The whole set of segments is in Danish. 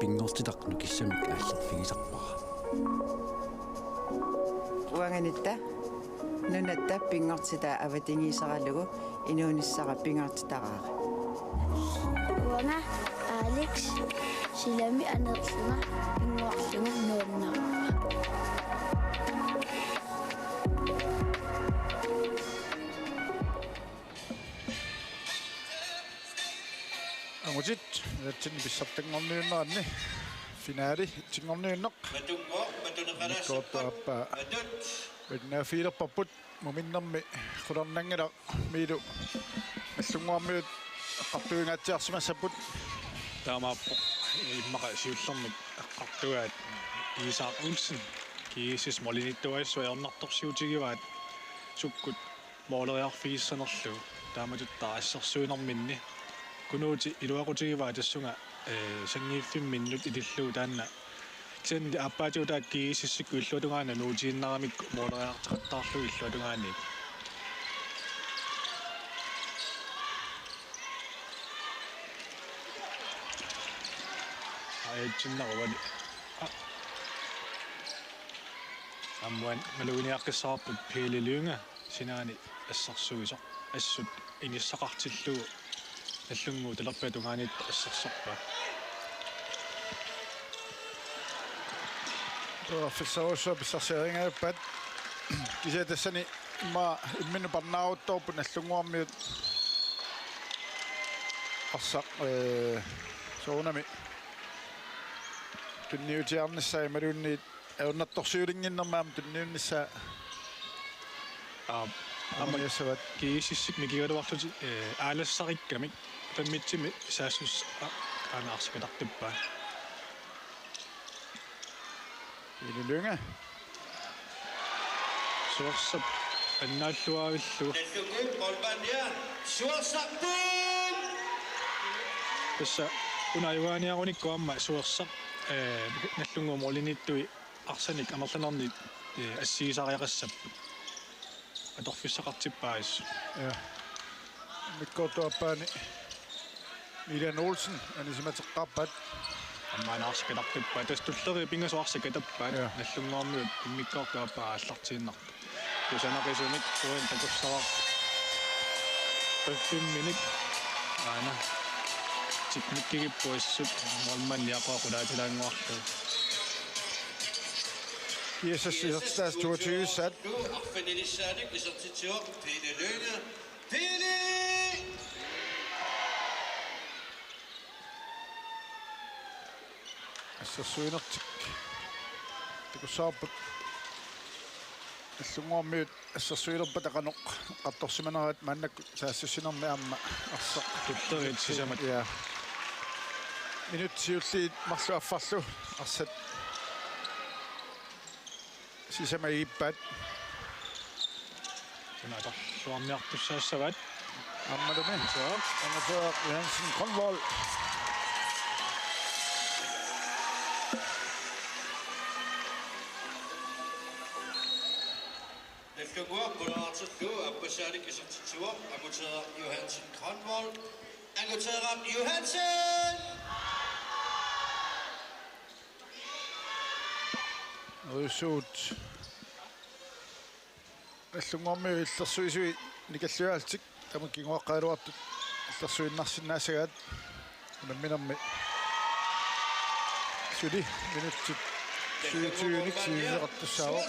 ингортитақ нукиссамик ааллерфигисарпара уанганита нунатта пингортита аватингисаралугу инуунissара пингортитараа уанга Алекс силами анерлуга пингуарлугу нууннара амутит ятсин биссартангорниуннаанни финаали тингорниуннеқ матунеқалаассаппа виннафилерпаппут муминнэрми хулернангила милу аллунгуармиут эққартуингаатсиарсимассаппут таамааппо иммақа сиуллэрмик эққартугаат Isaac Olsen киисис молиниттуассуа ернарторсиутигиваат суккут моолериарфигиссанерлу тааматуттаа ассерсуинэрминни кунуути илуақутигиваа тассунга сангииффимминнут илиллуу таанна ксенди аппаатиутаа киисиссикку иллуатунгаана нуутииннарамикку моолериартеқаттаарлу иллуатунгаани аячиннарвали амван малуиниаққиссаарпут пилилуунга синаани ассарсуисо ассут иниссақартиллуу аллунгуу талерпатунгаанит ассарсарпа офисаусо биссарсиарингаппат кисетассани ма иммину парнааутторпун аллунгуармиут арсақ соонами тунниутиарниссаа малуунниит ауннарторсиулингиннэрмаам тунниунниссаа аммаясават киисиссик микигалуарлути аалассариккамик паммитсими саассус анаарсикатартуппаа илилунга суорсап аннааллуаавиллу эллугут болбания суорсаппун тасса унаюгааниаруникку амма суорсап наллунгу молиниттуи арсаник амерланерни ассигисариақассаппут аторфиссақартиппаис ja миккотуаппаани Милан Олсен анисиматеққарпат аммаанаарсикатартуппаа тастуллери пингасуарсикатаппаат наллунгаармиут иммиккаоркааппаа аллартииннарпа тусанақисуник уин такуссавар 5 минут аана тикниккигиппуассут молманниақоақулаатилаангуарлу Jesus is 22 sat. Du affinalisaanik isartitsio pililunga pili Så suinertik. Tikussaarput аллунгуармиут ассерсуилерпа тақанеқ қартторсиманераат мааннакку саассуссинерми аама арсақ туллерит сисамат я минут сиуллиит марлуаффарлу арсат сисамаиппат сунатарлуарниартуссаассават аммалуми аматаа Янсен Конвол эллугуа пулаартиллу аппасаалик исартитсуа агутеера Johansen Convoll агутеера Johansen Русут аллунгуарми иллерсуисуи никаллуаалтик тамаккингуаққалуартут иллерсуиннарсинаасагаат намминерми сули минуттит сюитюник сиилеқартуссаава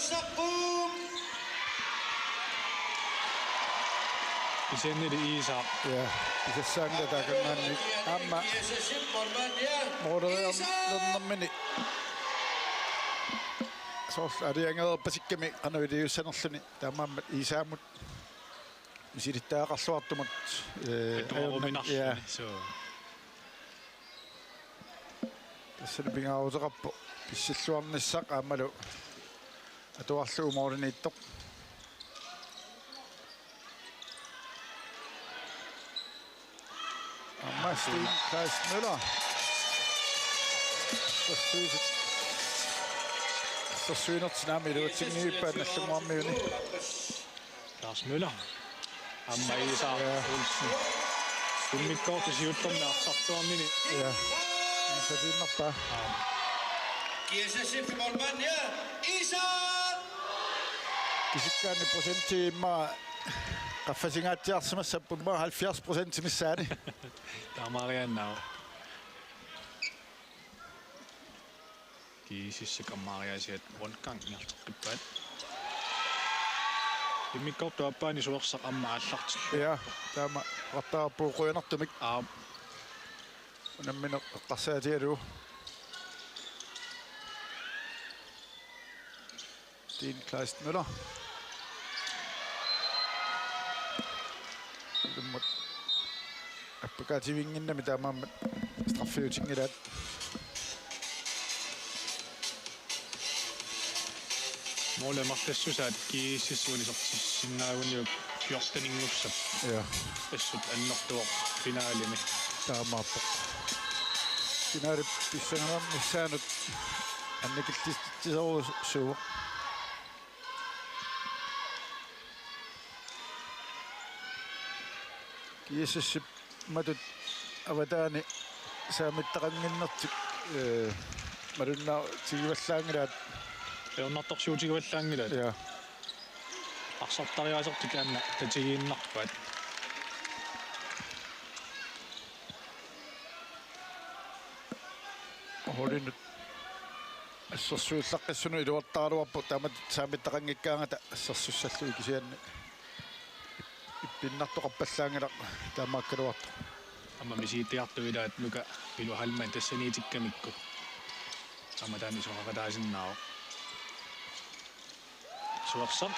исеннили Isaac ja исассаанга тааканнаанни аама моодериарнернэрмини соорл ариангеерпасикками канавилиуссанерлүни таамааммат исаамут мисилиттаақарлуартумат я so тассали пингааутеқарпу писсиллуарниссақ аамалу атуарлуу моорнииттоқ Martin Klaus Müller. Så syner tsunami det til nye på den sommermøde. Lars Møller. Amma Isaac Olsen. Kun mit kort til sjutton med afsattuarnini. Ja. Så det er nok bare. Giver sig simpelthen målmand her. Isak! Kisikkaani prosenttiimmaa qaffasingaatiarsimassa pumma 70% timissaani. Taamariannaa. Kiisissa kamariasiat runkangiartoqqippaat. Immikkortuappaani suersaq amma алларт. Ja, taama qattaappuuquyanartumik Аа unamminu eqqarsaatialu. Din Kleistmøller. Lummat appakaativinginnami taamaamma straffiutingilaat. Molemartassusaat kiisissuunisortissinnaaguniu 14-ingussap. Ja, Assut annertuoq finaalimi. taamaappa. Finaali pissangarammissaanut annikiltistisorusuuq. Kiisissip matut avataani saamittaqanginnertik marunnaa tigivallaangilaat. Eornartorsuutigivallaangilaat. Ja, Arsartariaasertik anna tatigiinnarpaat. holinut assarsuullaqqissunu iluartaaluarpu taamat saamittaqangikkaangata assarsussallu ikisianni ippinnartoqarpallaangilaq taamaakkaluartu. Amma misiitiartuvilaat nuka piluhalman tassaniitikkamikku. Amma taani soqaqataasinnaaru. Suersaq.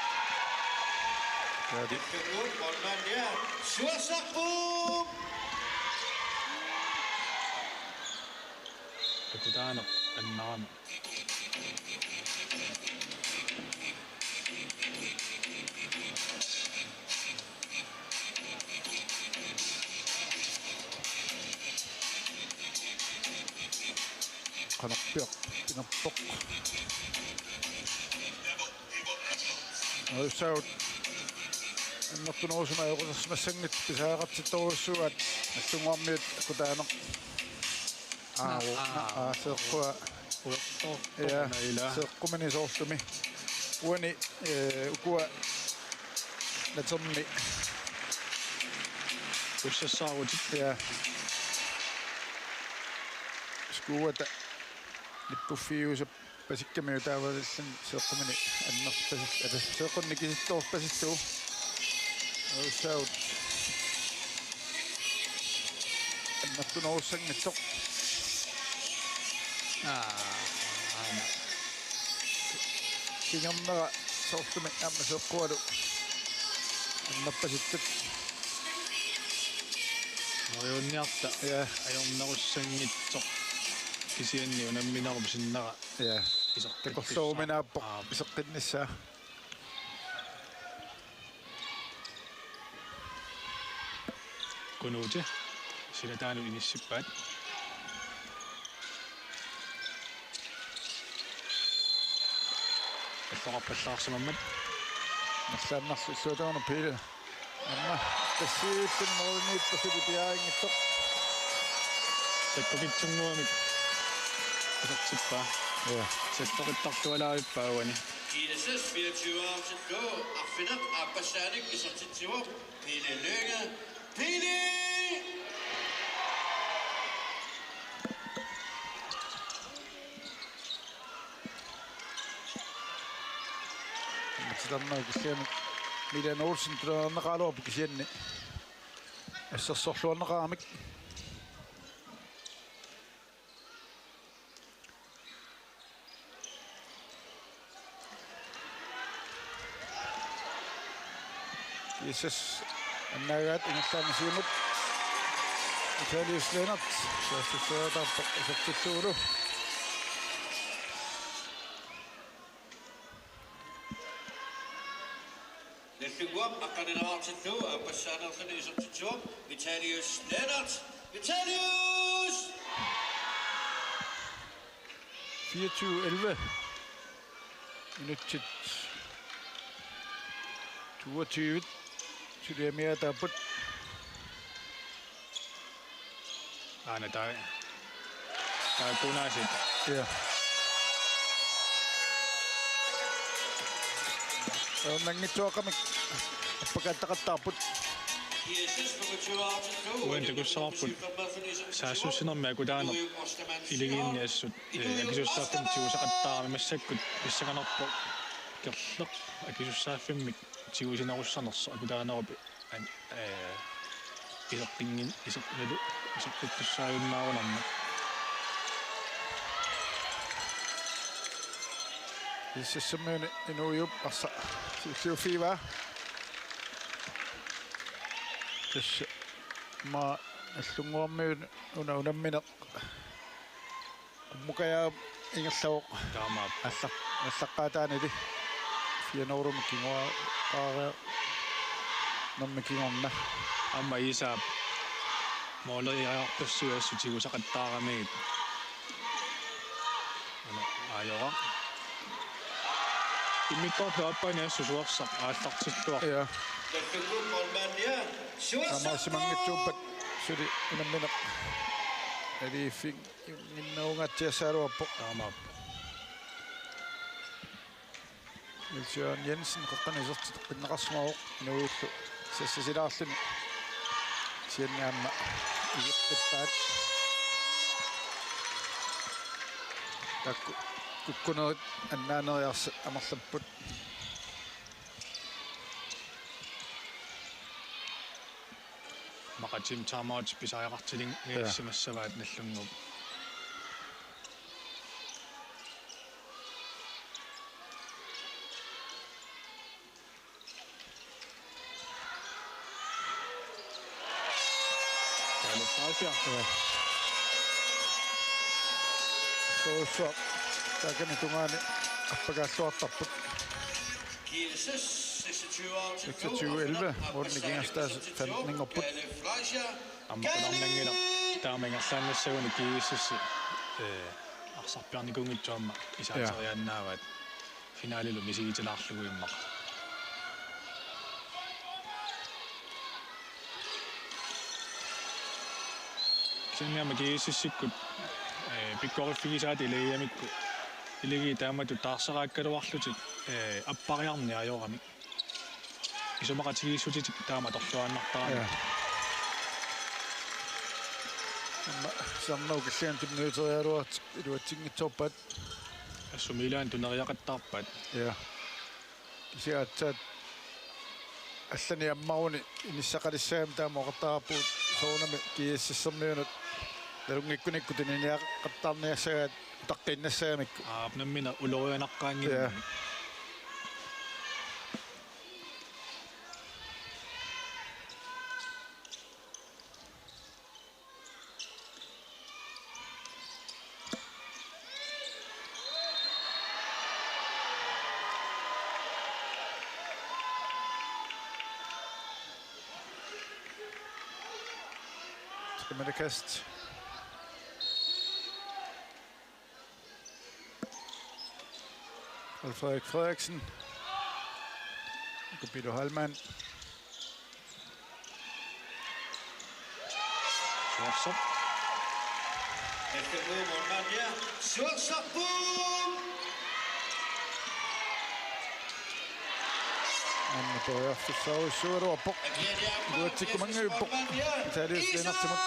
Lefke ud, målmand her. Suersaq, boom! Takutaaneq annaarami. Qanarpiaq inarpoq. Saut annartunuusuma equsarsimassangit pisaaqartittoruussuat allunguarmiut akutaaneq. Seeqqua ja seeqqumini soorlumi uani ukua naterni Ussassaarutik. ja skuuata lippuffiusa pasikkamiu taavalallan seeqqumini annarpasit seeqqunnikisittoorpasittuu saut annartunuussangitsoq kingermera soorlumi amma seeqqualu annarpasittat Noriunniarta. ja Ajornarussangitsoq. Kisianni unamminarum sinnara. ja takorluuminaappoq iseqqinnissaa Kunuuti. Sila taanu inissippaat. Alloqarpallaarsamammat. Nallanarsu suutauna piila amma tassiitsun moruniippasuli piaangitsoq Sakkukitsunguamik. Isartippaa. ja Sattoqittartualaavippaauani. Gives 24 år til gå. Affinder Abbasanik i sig til tur. Pille Lønge. Pille! matsatarnaa kisiani Milan Olsen tunaarnaqaaluarpu kisianni assarsorluarnaqaamik Kiisas annaagaat ingallaangisiimut Italius Lennart saassusuataarpoq isartilluulu Lefkeguam akkaninaar til nu. Abbasanerlerne i sig til tur. Vitalius Lennart. Vitalius! 24-11 minuttit 22 Sydämiä tapput Aina tai. Kunasit. Ja. Nangitsuakamik appakaattaqattaarput Uintakussarput saassussinermia kutaaner iligiinni assut akisussaaffim tiusaqattaarami massakkut issakanerpo kerleq akisussaaffimik tiusinerussarnersa akutaanerupi iseqqingin iseqlalu iseqquttussaayunnaarunarma issassammiuni inuuyup arsa siufiva tässä ma allunguammiun unammineq mukaya ingerlavuq taamaap аллаққаатаанили фианорумиккингуа qaaria наммикингорна amma isaap mooleriartarsuassu tiusaqattaaramigit ajora imikkorluappaani assusuarsaq aallartilluaq ja Suorsa самаасимангитсууппат сули унамминеқ алиффик миннаунгаатсиассааруаппо taamaap Ilsjøen Jensen qaqqanisert qinneqarsmauq inuullu sassasilaarluni siannaamma igippippaat takku kukkunerit annaaneriarsa amarlapput maqatim taamaat pisaajaqartiling niassimassavaat nallungup Asia. soossa taakanitungaani appagaassuartarput 2611 ornikingastaas 15 аммакунарнангила таамингаллааннассагуни кигиссасси арсарпиарникунгитсуамма исаатерианнаават финалилу мисигитилаарлугуиммақ синниама кигиссиссиккут пиккориффигисаат илигиамикку илиги таамату таарсерааккалуарлутик аппариарни ajorami исумақатигииссутитик таама торлуааннартарами самнау киллиан тунниутериалуарт илуатсингитсорпат ассумилаан тунериақаттарпат ja кисиаатсаат аллани аммаруни иниссақалиссаам таамоқартаарпуут соонами кииссиссермиунут талунгиккуникку тининиақаттарниассагаат таққиннассаамикку аапнаммина улорианаққаангин ja Kast. Frederik Frederiksen. Capito Hallmann. Schwarzop. Efter målmand, Suorsa, boom! Anna börjar försöka köra upp. Då tycker man ju på. Det är det nästa mot.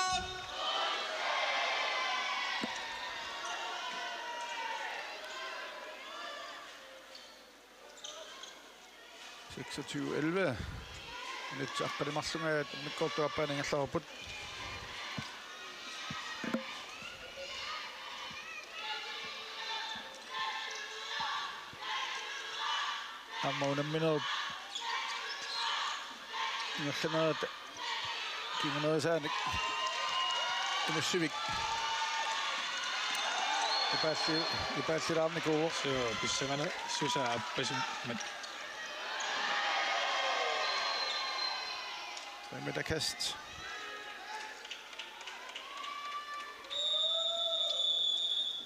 Seksogtyve 11. Nyt akkari massunga ja nyt kautta päin saaput. Ammoinen minut. Jos sanoit, että noin säännöt. Tämä syvik. Ja pääsi rannikuun. Se on pissavana sysäappaisi. Med kast.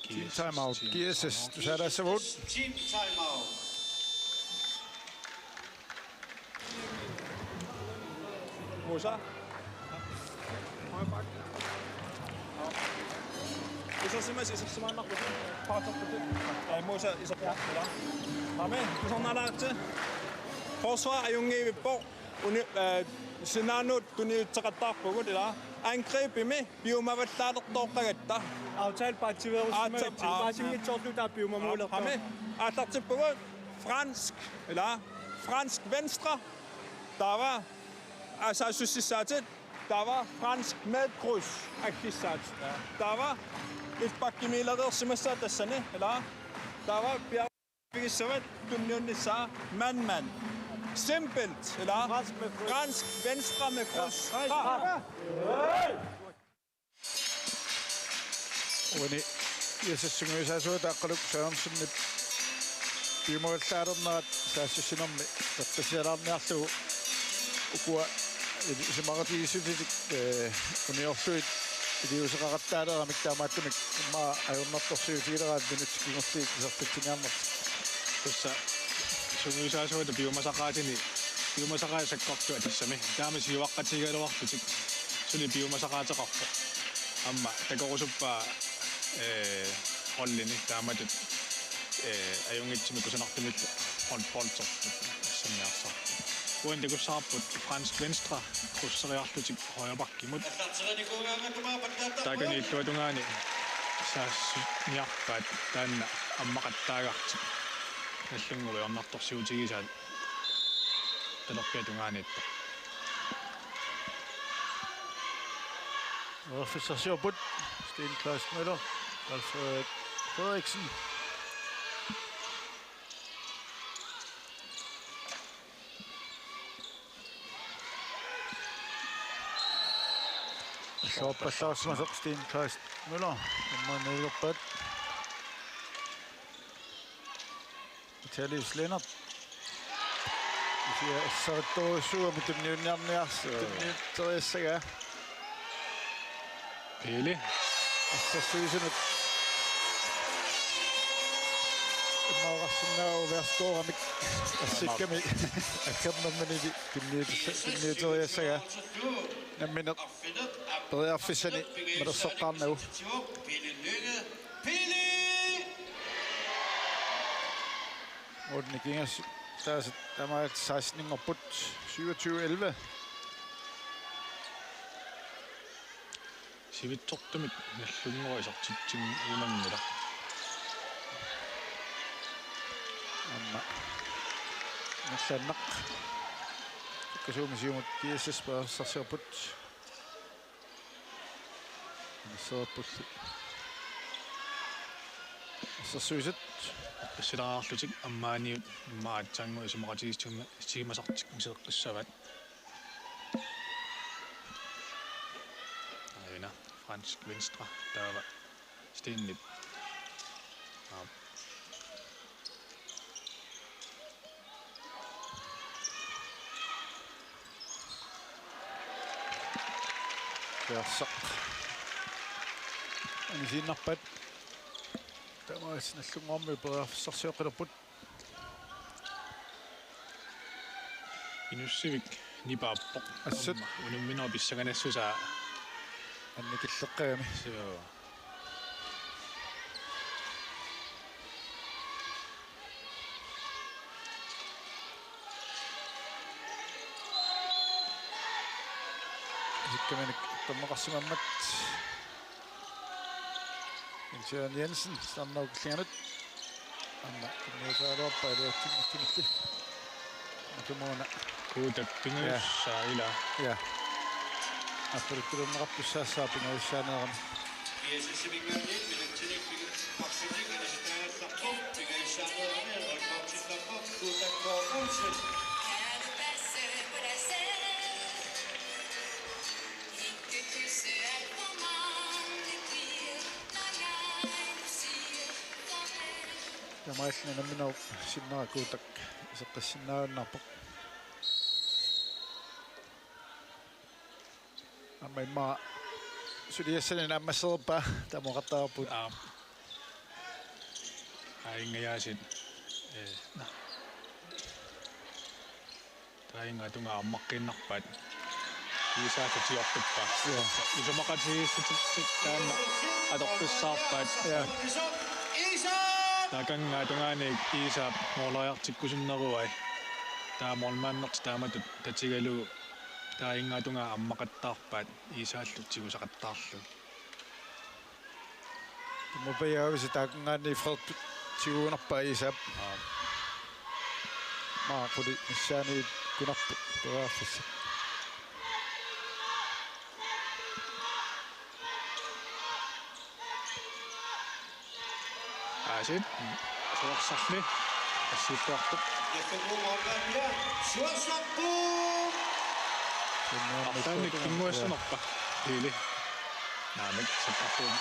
Team timeout. GSS. Du sagde der så vundt. Team timeout. Musa. Isosimas isopsimaanarput paartorput aimuusa isorpaartula amen kusarnalaatse forsvar ajungiivippo uni sinaanut tuniutseqattaarpugut ila angripimi piumavallaartortoqqagatta Aftale partiverusma paasingitsorlu taapiumamuulerta amen atlartippugut fransk ila fransk venstre der var altså syssisaatit der var fransk med kryds akissaat der var et bakkimiilareersimassa tassani ila der var bjergvigissavat tunniunnissaa man simpelt ila fransk venstre med kryds Uni ясассунгуисаасуа тааққалук саамсуннип пимоиллаарернерат саассусинерми таттасиалаарниарлугу укуа исимаратигисутилик униорсуит илиусеқараттаалерамик таамааттумик имма аюрнарторсуутигилераат минутикингорлиик исертатсиниарнерт tuossa suguisaasuita biomasaqaatini biomasaqaasakkortua tassami taamasi juaqqatigaluartutik suni biomasaqaateqarpo amma takorusuppaa hollini taamatut ajungitsimi kusanartumillu poltortu assamiarsar kuinti kussaarput fransk venstre kusseriarlutik højrebakkimut taakaniittuatungaani saassuniarpaat taanna ammaqattaagartik nallunguluarnartorsiutigisaat talerpiatungaaniitta Officersjobben Sten Klaus Møller, Alfred Frederiksen. Shoppasaasmasoq Sten Klaus Møller, immanillerpat. Italius Lennart. Isia assartorisuua mitunniunniarniarsu tunniutteriassaga. Peli Assassuisunut immaorassunnaagu verskooramik assikkami akkamnermanili tunniuteriassaga nammineq periarfissani malersoqqaarnagu Ordnikingas taasat tamaat 16-ingorput 27-11 sivitsortumik nallungurisartitsin uunangula amma nassannaq kasuumisiumut kiissas paassarsiorput nassarpulli assarsuisat тассилараарлутик аммааниут иммаатсаангу исумақатигистума сигимасартик мисеэққиссават аина fransk venstre taava steenlit Persaq anisinnarpat тамаасналлунгуарми периарфиссарсиоқилерпут inussivik nipaappoq Assut. unumminua pissaganassusaa анникиллеққагами so иккаманик таммақарсимаммат Jens Jensen станнаукиллиганут анна кинниусаалуарпа алуатсиммаккинилли атумуна kuutappinguussaa ila я аппариккулернеқарпуссаассаа пингависсаанеерами тамааллина наминау синнеракуутак исеққиссиннааннарпоқ amma imma suliassani ammasserpa tamoqattaarput aingayaasit na tainga tunga ammaqqinnerpat Iisaatatiortuppa. Isumaqatigiissutittik taanna adorpissaarpaat. Isa! Takangaatungaanik Iisaap moolariartikkusunneruai. Taamormaannerti taamatut tatigalu taingatungaa ammaqattaarpaat Iisaallutigusaqattaarlu. Mupayaavisi taakungani Fred tiguunarpa Isap. Maaquli missaani kunarpu tuaafissa. Aasit suorsarli assittuartup. Artaannik kinguassunerpa hiili. Naamik sappartuun.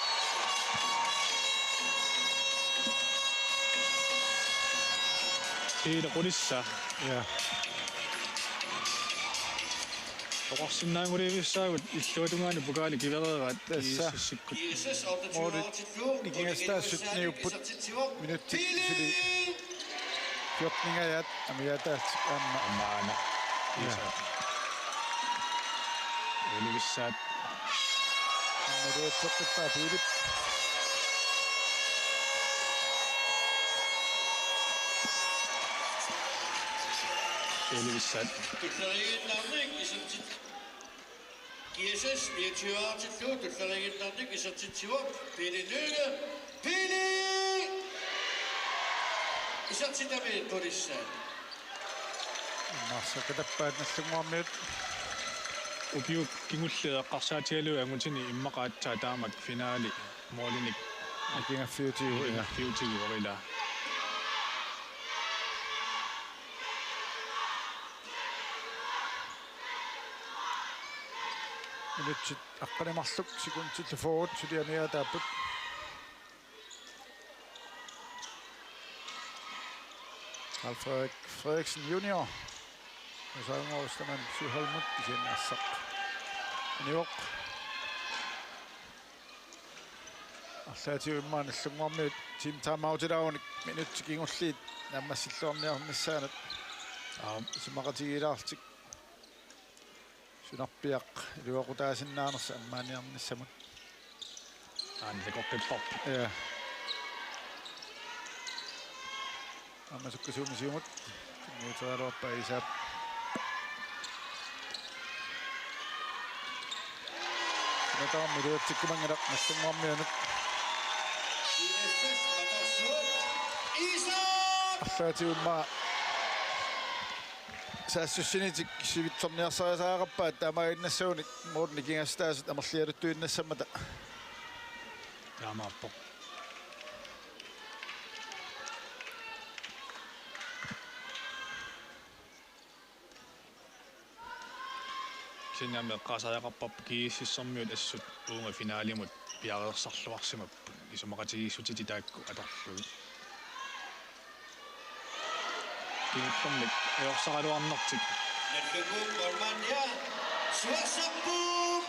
Hiili qulissa. Ja. Toqarsinnaangulivissaagut illuatungaani pukaali kivereeraat Tässä. iissikkut. Ikingastaasutniupput minuutti sili fjortningajat amiataat amma Ammaana. Iisaat. Ulivissaat. ammaduatseqqippa piilip Ulivissaat. Jesus, vi tyrer til slut. Det falder ikke noget, ikke så til tyver. Pille Lykke. Pille! Så til der med på det sat. marsakatappaat nallunguarmiut Upiu kingulleeqqarsaatigalu angutini immaqaatsaa taamak finaali moolinik ikingaffiutigu ja fiutiguorila. minutsit aqqanimarluk sekuntillu forward sulianiataaput Carl Frederik Frederiksen junior osaangorustaman Syholmut isiannassaq niuq арлаатиу иммаан аллунгуармиут тим таамаутилауник минутти кингуллиит наммассиллуарниарнissaanat симақатигилаартик сунарпиақ илуақутаасиннаарнерса аммааниарнissamut Aanleqorpipparp. ja аммасуккасуумисиумут кингуутеалуарпа Isaap натааммилуатсиккумангалақ наллунгуармианут Isa! арлаатиумма саассуссинитик сивитсорниарсаасаагаппаат таамаагиннассууник муурни кингастаасут амерлиалуттуиннассаммата Taamaappoq. Sinnameqqaasajaqarparp kiississormiut assut uunga finaalimut piareersarluarsimappu isumaqatigiissutiti taakku atorlugu. Kiittomnik eorsaqaluarnertik Netbegum Ormania. Suasapum!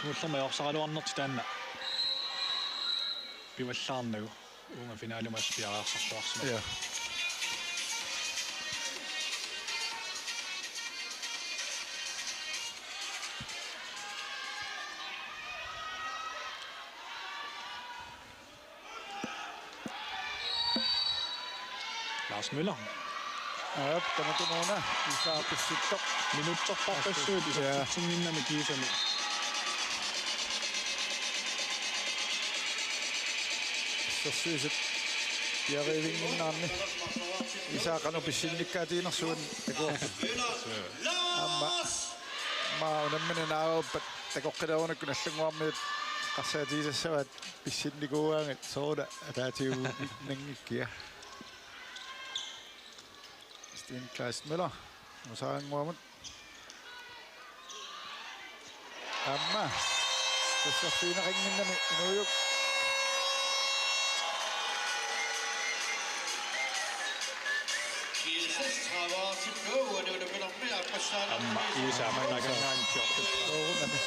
Mullama eorsaqaluarnerti taanna pivallaarnagu uunga finaalimas piareersarluarsimappu. ja Lars Møller. aap tamatumuuna isaapissittoq Minutsorparpassuut isartitsinginnami kiisami. сэрсуисит пиаривингиннаарни исаақану писсинниккаатиинерсуун такуа Lars! ма унамминанааруппат такоққилаунакку наллунгуармиут қарсаатигисассаваат писсинникууаангат соода атаатигу нангиккиа Sten Klaas Møller усаангуамут амма тассаффиинеқингиннами инуйук Jesus traver til blå, og det var det nok mere på sådan. Amma Iisaamanagangaani tiortuppa. оорунами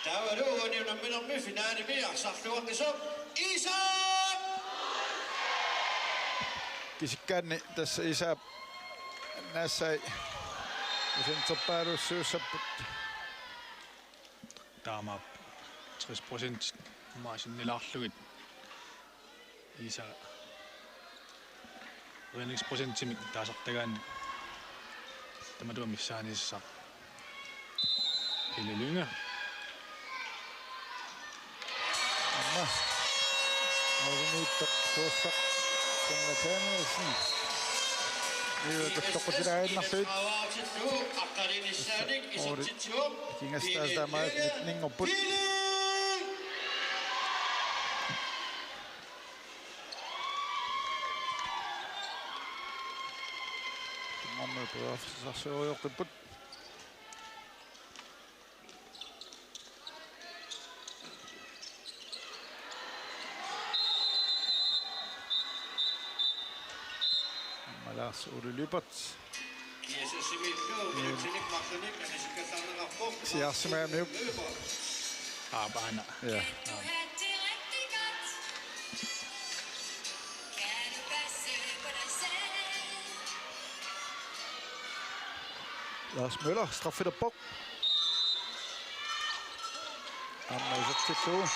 Der var det, og det var med finale mere, så det var det så. Isa! kisikkaanni tässä isä näissä sen sopparuussuusapput Taama 60% maasinnilarlugit isa redningsprosentimik taasartagaan tämä tuomissaanissa Hillelynge Amma Auruniitta tuossa Kenna Samuelsen Toqutilaainnarluit kingastaa sitä maat nyt ningopput Mamma puolesta se on jokin Malas urulipat Siassemään nyt Aabana ja Lars Møller straffer det på. Han er så til to.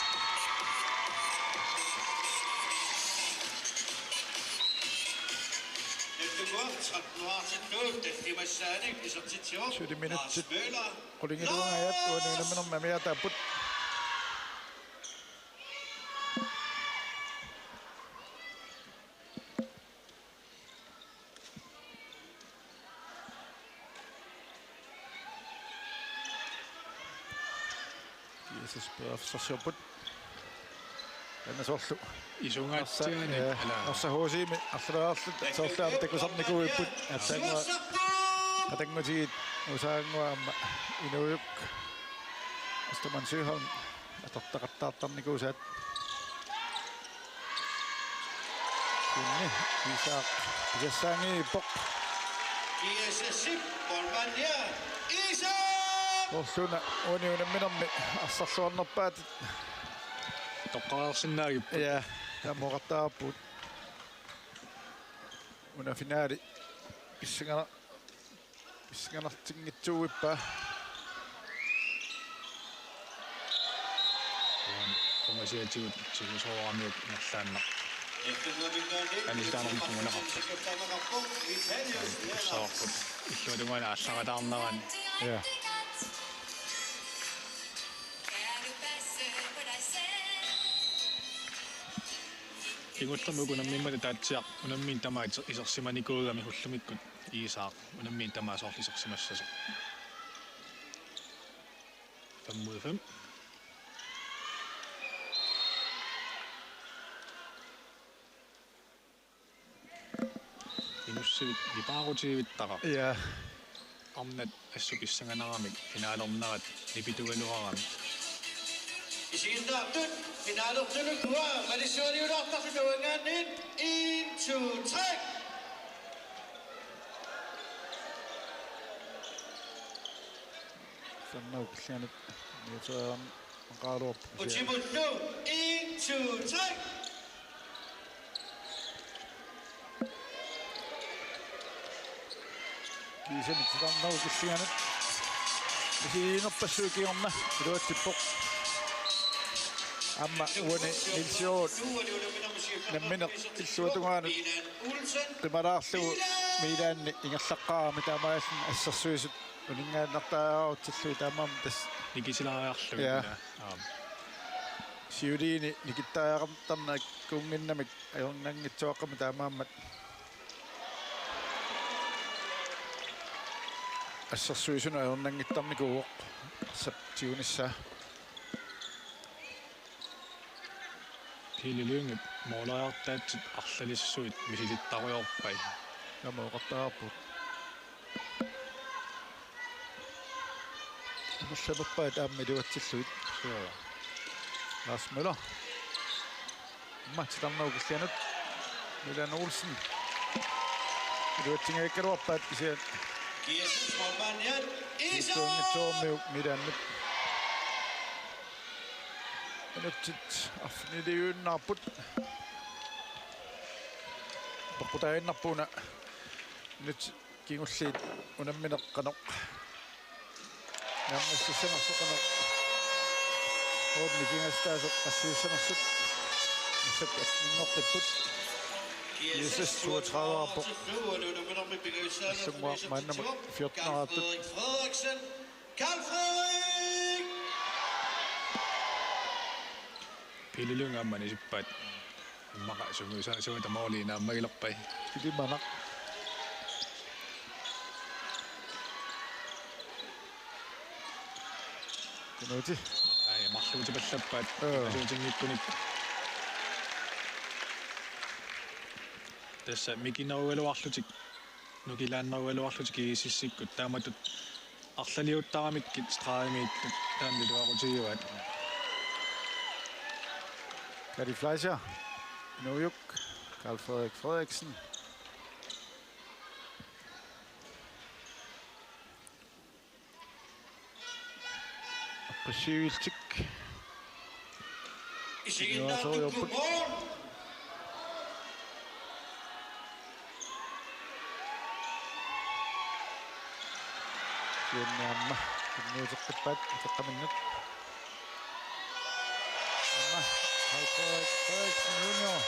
Syyti minuutti. Kuitenkin tuon ajat tuon minun mä mietin put. Jesus Pörfsasjobben. Den soltu. isungatsiani Nossa huosiimi. Astraalista soltu anteko sanni kuiput. Atengo siitä. Usaangua inujuk. Astaman syhon. Totta kattaa tanni kuuset. Sinne. Isak. Pisässäängi pok. Tuossa on minun assassa on nopeat. toqaarsinnaagip Ja muokattaa aput. Una finaali. Pissingana tingitsuippa. Kuma sieltä soamiut nässännä. Ani sitä on kumana kappa. Saakko. Isoiden vain assagatarnaran. Ja. Igustamme kun on mimmati tatsia, on min tämä isossimani kuulami hullumikkut Iisaa, on min tämä sorti isossimassa. 5-5. Inussi lipaarutiivittara. Ja. Amnet essupissanganaramik finaalornarat lipituveluarami. Isiintaartut finaalortunukua malisuaniulartarluangaannin 1, 2, 3. Sanoo kisianet. Niin se on kaaluoppu. Utimullu 1, 2, 3. Kiisenit sitä sanoo kisianet. Siinä oppasyykin on ruotsipok. Amma uoni Nilsjood. Nemminä suotungaan timaraastuu meidän ingassaqaa mitä mä esin essassuisut uningaan nataa otsittu tämä mitäs Nikisillä ajattelun. Ja. Siuriini nikittaa tanna kunginnamik ayonnangit soqa mitä mä essassuisun ayonnangit tanniku saptiunissa Hillelynge moolajartaat arlalissuit misilittaruyorpai. ja muokattaa aput. Musta loppa että ammi duotsilluit. Suora. Lars Møller. Matsi tannaukista nyt. Milan Olsen. Duotsinga eikä ruoppa että siellä. Kiitos Molmanjan. Nyt on Suomi midän nyt. Ja nyt sit Afni de Ynnaput. Pakutainarpuuna nyt kingulliit unammineqqanoq nammassissanarsoqanoq oodni kingastaasuq qassiussanersut nassat atninngortipput Jesus 32 Assumwa mannamak 14 Frederiksen. Carl Frederik! Pililungammani sippaat maqasugusa suuta mooliinaammagilerpai Kilimanaq Kunuti ai marluutipallappaat asuutiнгikkunik tässä mikinerugaluarlutik nukilaannerugaluarlutik iisissikkut taamatut арлалиуттарамиккит страамииттут таамилуарутигуат Gary Fleischer Nujuk Carl Frederik Frederiksen Appreciuiltik Kiennaamma kunniuteqqippaat iteqqaminnut Amma Carl Frederik Frederiksen Junior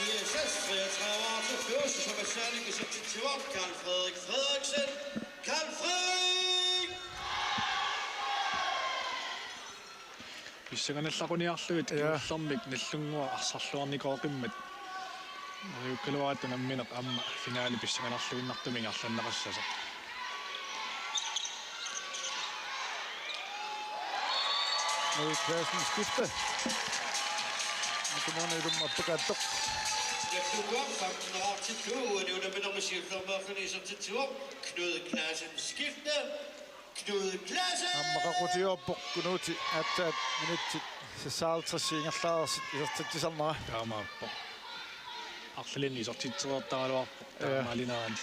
ISS 33 første som er særlig i 26 Carl Frederik Frederiksen. Carl Frederik! Issagaналлaquniarlugit killermik nallungua arsarluarnikooqimmat Riukkaluaattunammineq amma finaali pissaganarluginnartuming arlannaqassasa Marie Clausen skifte Nikumone ilummappakaattoq Efter 15 år til 2, og det var der med nummer 7 som til 2. Knud Knudsen skifte. Knud Knudsen! Ammaqaqutiorpoq kunuuti attaat minutsit sisaaltrassiingerlaarsit isertatisarnera taamaappo arlalin isortitsertaaluarpo taamaalinaani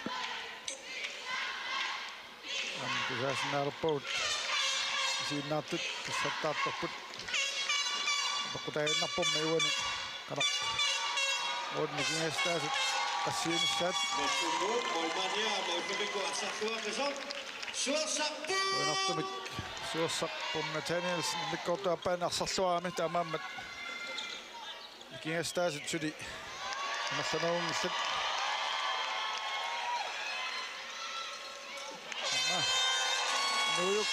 Pisaasinaalerput siinnaartut kassattaartorput paqutaginnarpumma iuani qanaq oodnikingastaasut qassiinissaat uinartumik suursarpum Nathanielsen mikkortuappaani arsarluarami taamaammat ikingastaasut suli amallanarungillat Nujuk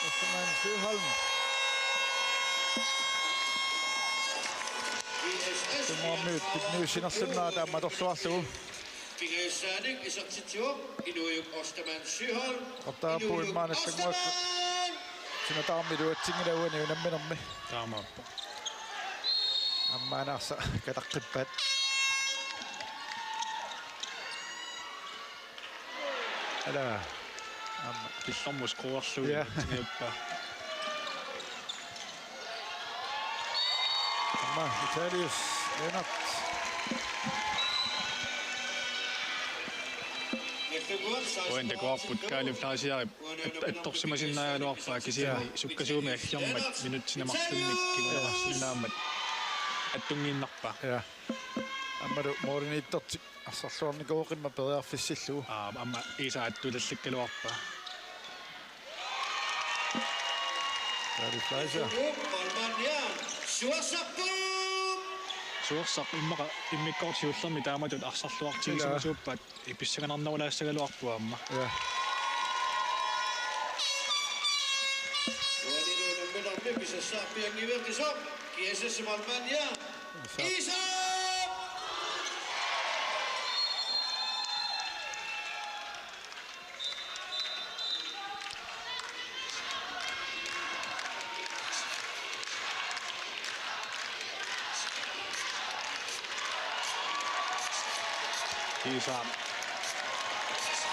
Osman Sjöholm Muhammad Newsinarlunaa taammatorluarlugu Pigesanik is op sit job. Inujuk Osterman Sjöholm. Ottaappuimmaanattanguakku sina taammiluatsingilaguani unamminermi taamaappo ammaanaarsa kataqqippaat ala amma killermus quarlugi tingiuppa amma Italius Lennart Ointakuarput kaaliflaasiarip attorsimasinnaagaluarpaa kisiani sukkasuumi alliarmat minutsinamarlunnik kigunaarsinnaammat attungiinnarpa ja ammalu mooriniittortik arsarluarnikuoqimma periarfissillugu amma isaattulallikkaluarpa Gary Fleischer suursaq immaqa immikkortiullermi taamatut arsarluartigisimasuuppaat ipissaganarnavulaassagaluarpua amma ja Isa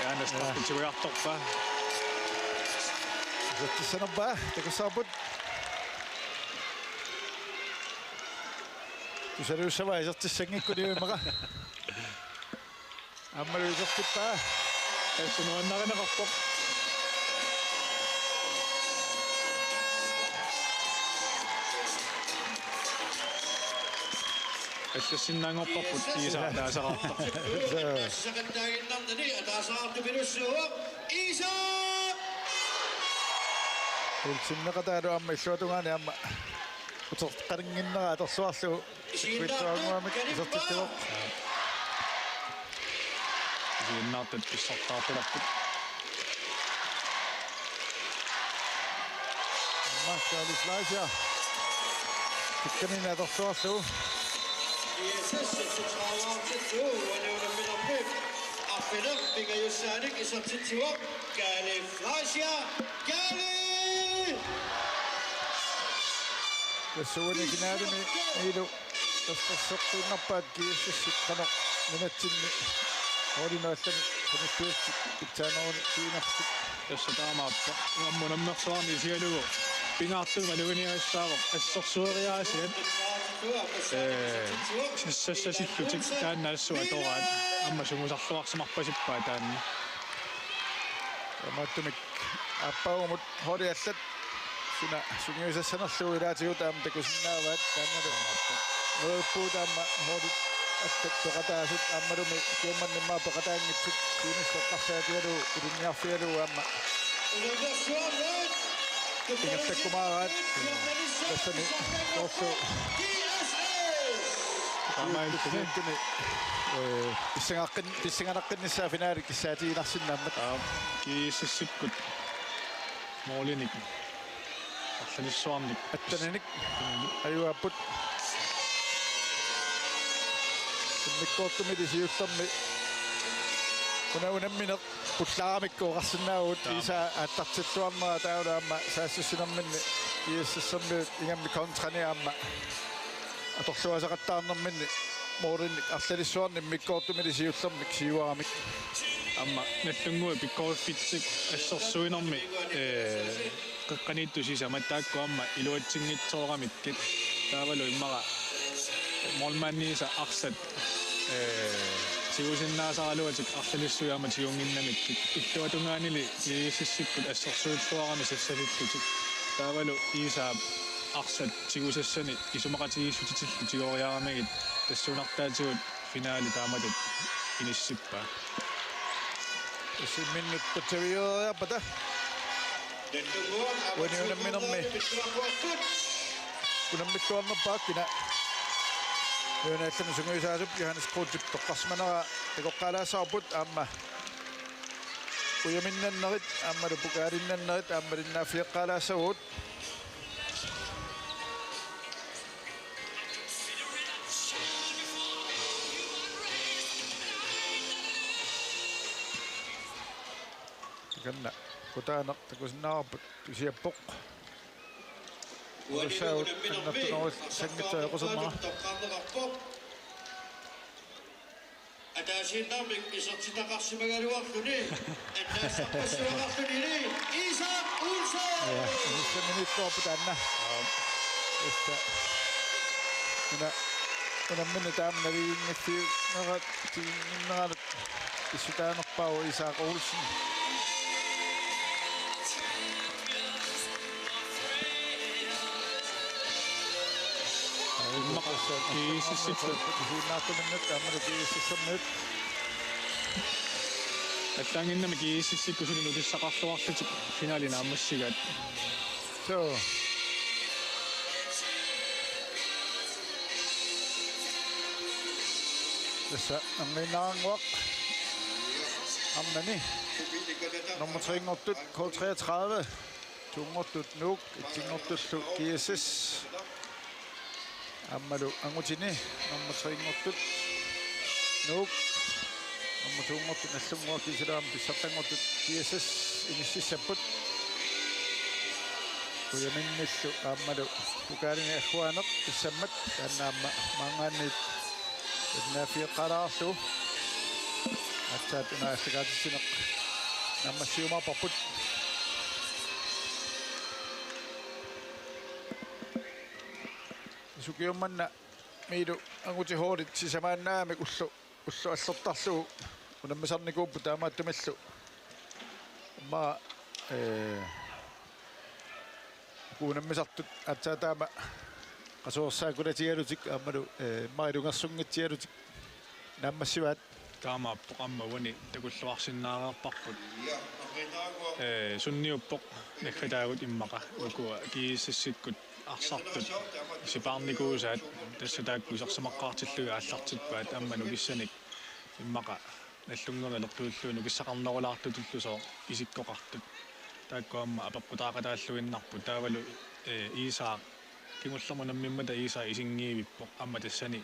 äänestää Zattisanabba takusaaput Tusaruussava isertissangikkudiumaqa ammalu isertippaa Sunuannaqanaqarpoq аллассиннаангорпарпут иисаа таасақарта Сакаттаагиннарнани атаасаарту пилуссууа Иса улсиннеқатаалу амма иллуатунгаани амма утертаққарингиннера атерсуарлу виттуангуамик исертиттуоқ ииннаартат писсартаарпуларпут Marshall Fleischer. Tikkanin atersuarlu. ISS centraalаарtittu unuunamminarpip арпилер пигаюссааник исертитсуа Gali Fleischer Gali Тассуани кинаалими илу тассассоққиннарпаат кииссиссиққанеқ минатсинни оринаассани каниттуусси питсаанаруни киинарсик тассатаамааппа уаммунаммерсуарни сигалугу пингаартуг малугиниассаавоқ ассорсуериаасигат сассасиллутик тааннаассуа тораат амма сумусарлуарсимарпасиппаа таанни аматтумик аппаумут хориаллат сина суниусассанерлуу илаатигу таама такусиннааваат таанналу нууппуутаама ходи аттак пеқатаасут аммалуми киумманнимаа пеқатаангитсут киинissaqarsaatiалу илинниарфиалу аама ингаттаккумаараат тассани орсу таамаилтуни писсангааққиннissaа финаалик киссаатигинарсиннааммат кииссиссипкут моолиник арланissуарник аттананик аюаппут миккоортумили сиуллерми унаминеқ пуллаарамиккуоқарсинаагут иса аттартиллуарнера таулаама саассуссинерминни кииссассермиут ингамми контраниаама аторлуасақаттаарнерминни мооринник арлалиссуарни миккоортумили сиуллермик сиуарамик амма наллунгуи пиккорфитсик ассерсуинерми қаққаниттусисама тааккуамма илуатсингитсоорамиккит таавалу иммара молманниса арсат сиусиннаасаралуатик арлалиссуяама тиунгиннамиккит иллуатунгаанили ииссиссиппут ассерсуиллуарами сассалиттутик таавалу иисаа арсат тигусассани исумақатигиссутитиллу тигориарамагит тассунартаатигут финаали тааматат иниссиппаа исимминнут патсавиориарпата униунамминерми унаммиллуарнерпааккина юунааллами сунгуисаасуп Johannes Krutip тоққарсманера такоққалаасаарпут аама уяминнаннерит аамалу пукаалиннаннерит аамалиннааффиэққалаассагуут ganna kutaanaq takusinaarput tusiappoq uussaut annattunerus sanngitsaaqusumara атаасиннармик исертитақарсимагалуарлуни аннаассарпассуақарлуни Иса Улса ja issa minuuttorput anna issa unamminni taamnaviinngiffi nerat tiinginneranut issutaanerpau Isaaq Olsen кииссиссиппут хиннаартуминнат аамалу кииссиссернут аттаангиннами кииссиссиппусуни нутиссақарлуарлутик финаали наамассигаат so tässä anginnaanguaq ammani nummer 308 K33 208 nuuk ittingortullu KSS ammalu angutini nummer 308 nuuk nummer 208 nallungua kisalaam pissartangortut KSS inississapput uyaminnillu aammalu pukaalini agguaneq pissammat taannaamma maangaannit innaaffiiqqalaarlu atsaat unaassagaatissineq nammassiumarparput sukiummanna miilu anguti hoolit sisamaannaamik ullu allortarlugu unammisarnikuuppu taamaattumillu ma kuunammisartut atsaataama qasuorsaakulatigaalutик aammalu mailungersunngittialutик naammassivaat таамааппоқ аммавани такуллуарсиннаареерпарпут сунниуппоқ наккатаагут иммақа укуа кииссассиккут арсартут сипаарникуусаат тассатаакку исерсамаққаартиллуга аллартиппаат амману киссаник иммаqa наллунгерналертууллуину киссақарнерулаартутуллусоо исиккоқартут тааккуамма апаппутаақатааллуиннарпу таавалу иисаа кигуллермунаммиммата иисаа исингиивиппоқ амма тассани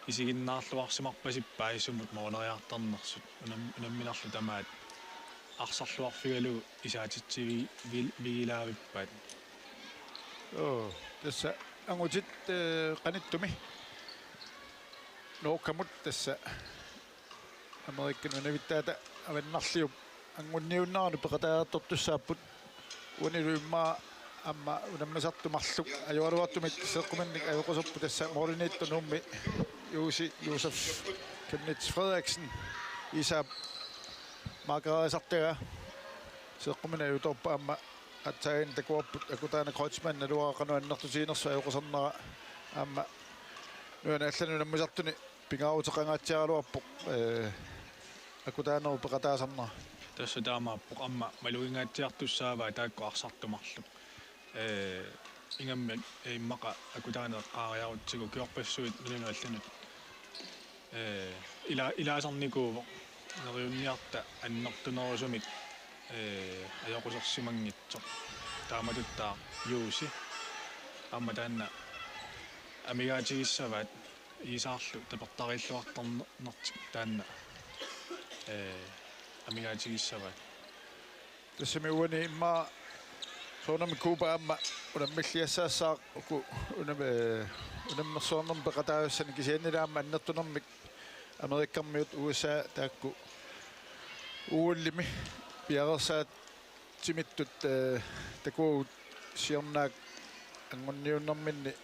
исигиннаарлуарсимарпасиппаа исумут моонериартарнерсут унамминарлу тамаат арсарлуарфигалу исаатитсиви вигилаавиппаат тасса ангутит qaниттуми нооккамут тасса америккан унавиттаата аваннарлиуп ангунниуннаарну пеқатаартортуссааппут унилуимма амма унаммасартумарлук ажуалуартумик сеққуманник авоқусерпу тасса мооринеиттунуумми Josef Kemnitz Frederiksen Isab Margaret så kommer det ut opp at tegn det går opp akutane Kreutzmann det var kan en nartusiner så er sånn amma nu er det nu må sattuni pingau så kan at jalo opp akutane operata samna tässä dama amma maluinga tjartussaava taakkuarsartumarlu ingamme ei maqa akutane qaariarutsigu kiorpassuit minuallanut ilaasarnikuuvo neriunniarta annertunerusumik ajoqusarsimangitsoq taamatuttaa juusi amma taanna amigaatigissavat iisaarlu tapertarilluartarnertik taanna amigaatigissavat tassami uani imma soonami kuupa amma unammialliassaassaaq uku unammersoornerm peqataavissani kisiannilaamma annertunermik amerikkarmiut USA taakku uullimi piagersaat timittut takuut siornaak angunniunnerminni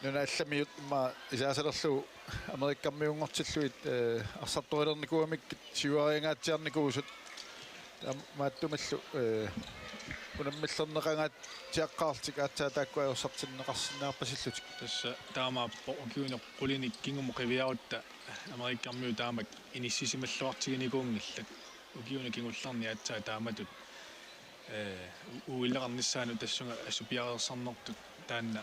nuna allamiut imma isaasalerlugu amerikkarmiungortilluit arsarturilernikuamikkit siuariangaatsiarnikuusut maattumallu unammiallerneqangaat tiaqqaartik aatsaa taakku ajorsartinneqarsinnaarpasillutik tässä taamaappo ukiuner qulinik kingumoqiviarutta amerikkarmiu taamak inissisimаллуартигинигуунгиллак ukiuna kingullarni aatsaa taamatut uilleqarnissaanu tassunga assupiareersarnertut taanna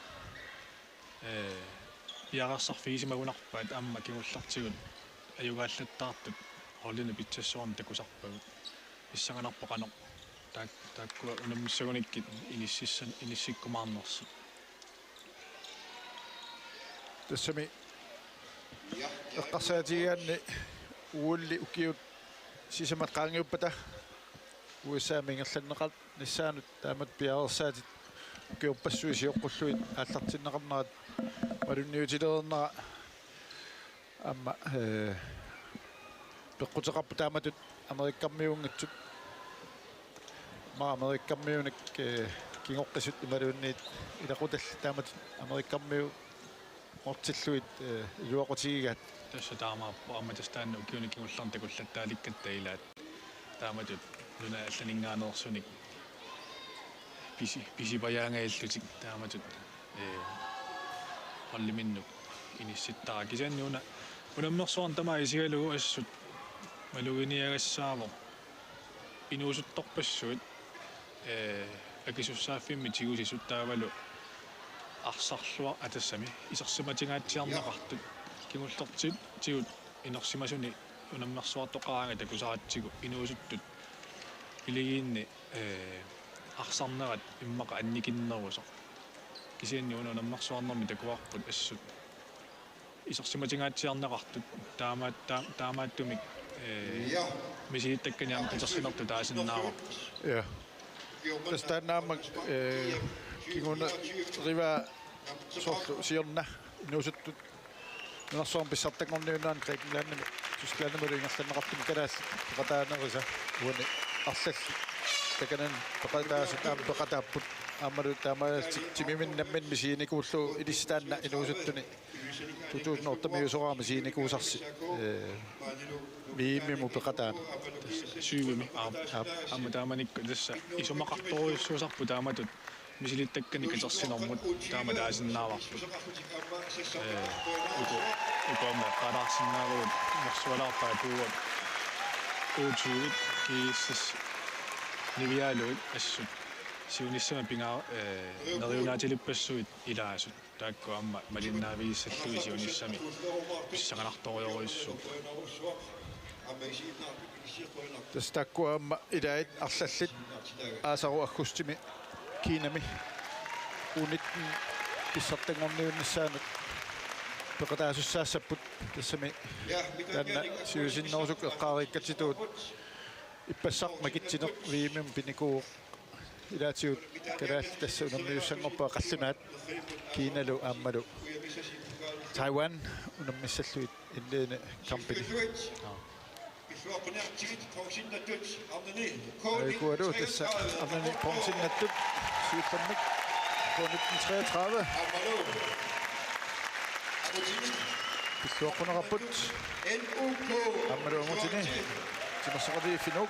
piareersarfiisimagunarpaat amma kingullartigut ajugaallattaartut hollina pitsassuarni takusarpagut иссаганарпоqanoq taakku unammissagunikit inissikkumaarnersi tassami eqqarsaatigaanni uulli ukiut sisamat qaangiuppata USA mingerlanneqart nissaanut taamat piarersaatit ukiupassuisiоққуллуит ааллартиннеқарнерат малунниутилернера амма пеққутеқарпу тааматут америккармиунгатсут америккармиуник кингоққисут ималуунниит илақуталли таамат америккармиу ортиллуит илуақутигигаат tässä taamaappo ammatestaannu ukiuna kingullarn takullattaalikkatta ilaat taamatut nuna allaninngaanersunik pisipajaangaillutik taamatut holliminnuk inissittara kisanniuna unammersuarn tamaa isigalugu assut maluginiagassaavo inuusuttorpassuut akisussaaffimmi tigusisut taavalu арсарлуа атассами исерсиматигаатсиарнеқартут кигуллертит тигут инерсимасуни унаммерсуартоқаранга такусаратсигу инуусуттут илигиинни арсарнерат иммақа анникиннерусо кисианни унаммерсуарнерми такуарпут ассут исерсиматигаатсиарнеқартут таамааттумик мисииттакканиам кисерсинерту таасиннаава ja tastaannaammak kinguna riva sorlu siorna inuusuttut nersoorn pissartaqorniunaan Grækenlanni Tysklanni ingerlanneqartum kalaas peqataanerisa uani arlalli takanan peqataasutaam peqataapput aammalu taamaaltik timiminammin misiinikuullu ilistaanna inuusuttuni 2008 miusoraama siinikuusarsi miimmimu peqataana syyvimi amma taamanikku tässä isomaqartoruissuusarpu taamatut мисилиттаккани катерсинэрмут таама таасиннааварпут укома qalarsinnaaruut мерсуалаарпаа тууат уучуит кииссас нивиалуит ассут сиуниссама пингаа нериунаатилиппассуит илаасут таакку амма малиннаавииссаллуи сиуниссами писсақанарториоруиссу тастакку амма илаит арлаллит аасару аггустими кинами унит писсартангорниуннассаанут пекатаасуссаассаппут тассами танна сиусиннерусук эққаариккатитуут иппассақ макитсинеқ виимим пиникуу илаатиут калаалли тасса унэрмиуссангорпаа қаллунаат киналу ааммалу Taiwan унэрмиссаллуит инлеene company айкуалу тасса амнани понсиннаттут сиутэрмик 1933 писсуаққунераппут аммалу амутини тимассақали финук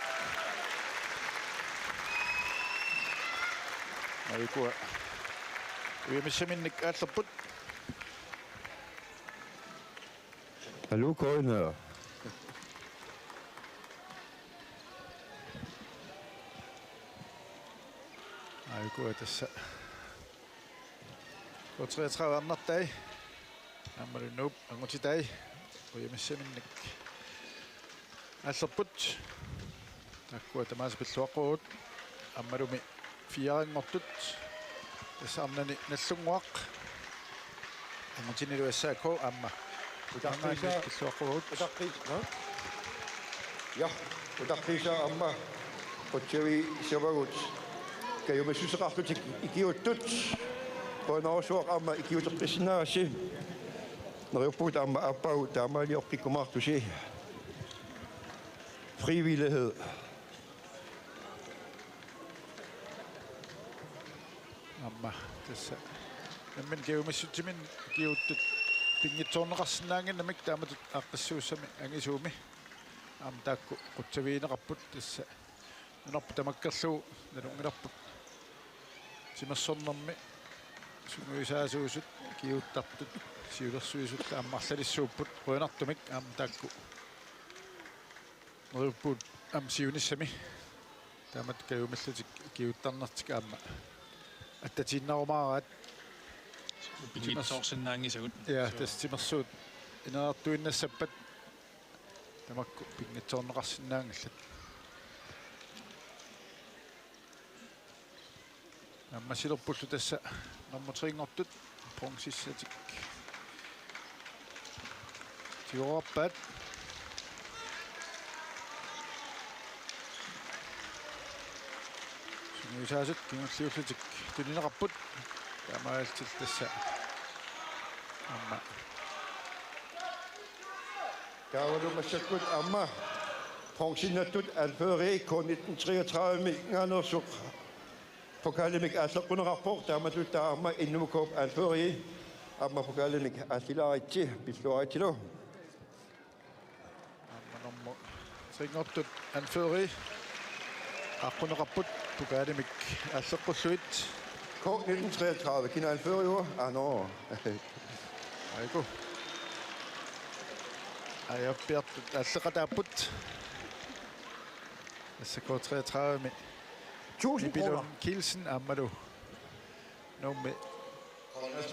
айкуа уимиссаминник ааллерпут Hallo Kölner. айкуа тасса 33 аннартай аммалу нуп ангутитай уимиссаминник ааллерпут таккуа тамаас пиллуаққуут аммалуми фиарингортут тасаарнани наллунгуақ амутинилуассаако амма пиллуаққуут Ja, utaqqiisa amma qutsavi savagut kayumassuseqarlut ikiuttut qonarusuaq amma ikiuterpissinnaassi neriuppuut amma appau taamaaliorpikkumaartusi frivillighed амма тасса наммин киумассутимин киуттут пингитсоорнеқарсинаангиннамик тааматут ааққиссууссами ангисууми ам таакку қутсавиинеқарпут тасса нунарпу тамаккерлуу налунгиларпут симассорнэрми сунгуисаасуусут киуттартут сиулерсуисут аммарлалиссууппут руинартумик ам таакку неруппут ам сиуниссами таамат каюмаллутик киуттарнартик аама аттатиннарумаараат пигитсоорсиннаангисагут я тастимерсуут инеартуиннассаппат тамакку пингитсоорнеқарсинаангаллат аммасилерпуллу тасса нормутрингортут понсиссатик тиораппат сунгуисаасут кингуллиуллутик тунинеқарпут таамаалтил тасса амма Kaavalummassakut amma pensionattut alføri K1933 nganersuq pokalimik aalleqqunerarpoq taamatut taarma innukup alføri amma pokalimik aallilaritsi pilluaritilo амма нормо сингортут анфери аққунеқарпут пукаалимик ааллеққуллуит K1933 kina alføri no айку ajappiartut аллеқатааппут ассако 33 1000 kroner Kielsen аммалу номме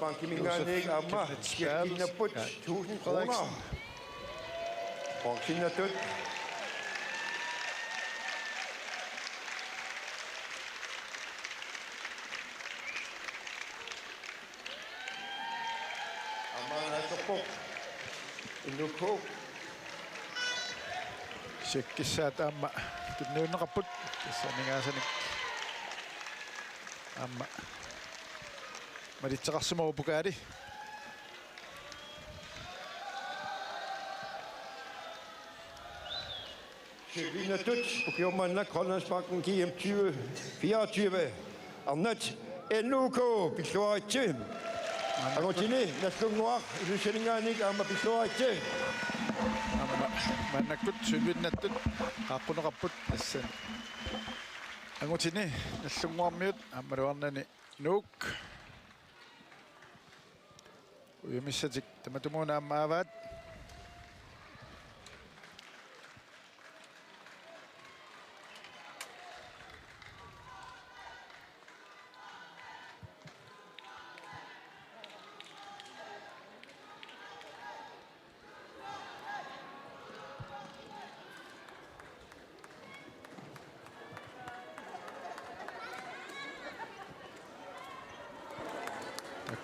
Bankimingaanник amma skinapput 1000 kroner pensionattut amma nasopok innukup сиккиссаат аама тунниуннеқарпут тассанигаасаник аама малитсеқарсимаву пукаали Chevinatut ukiommannak Grønlandsbanken GM20 24 Arnat NUK pilluaritsi agotini naslunguaq ilusaningaannik aama pilluaritsi аама маннаккут сулвиннаттут qaaqquneqarput tassan Angutini nallunguarmiut ammaluarnani nuuk uimissatik tamatumuuna ammaavaat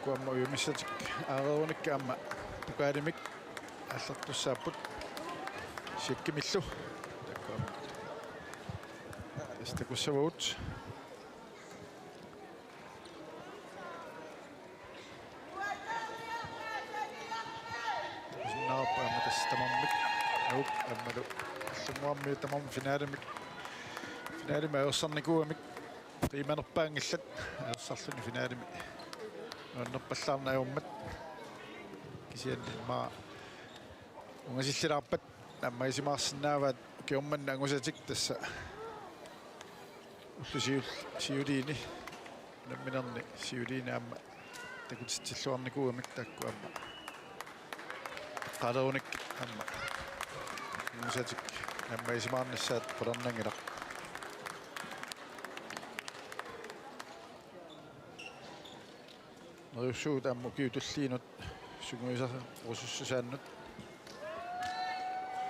Kuamma uimissatik aarerunikka amma tukaalimik аллартуссааппут сиккимиллу таккуама эстакуссавут наапаама тассатамармик нууп аммалу аллумуарми тамам финаалимик финаалима аерсарникуамик qiimanerpaangillat aersarluni finaalimi нерпаллаарнаажуммат кисианни ма унgasиллилаарпат аммаисимаарсинааваат киорманна ангусатик тасса уллусиул сиулиини намминерни сиулиини аама такутитсиллуарникууамик таккуамма qaalerunik amma ангусатик аммаисимаарнассаат полернангилар Røvsuut ammu kiutulliinut sunguisa rusussusaannut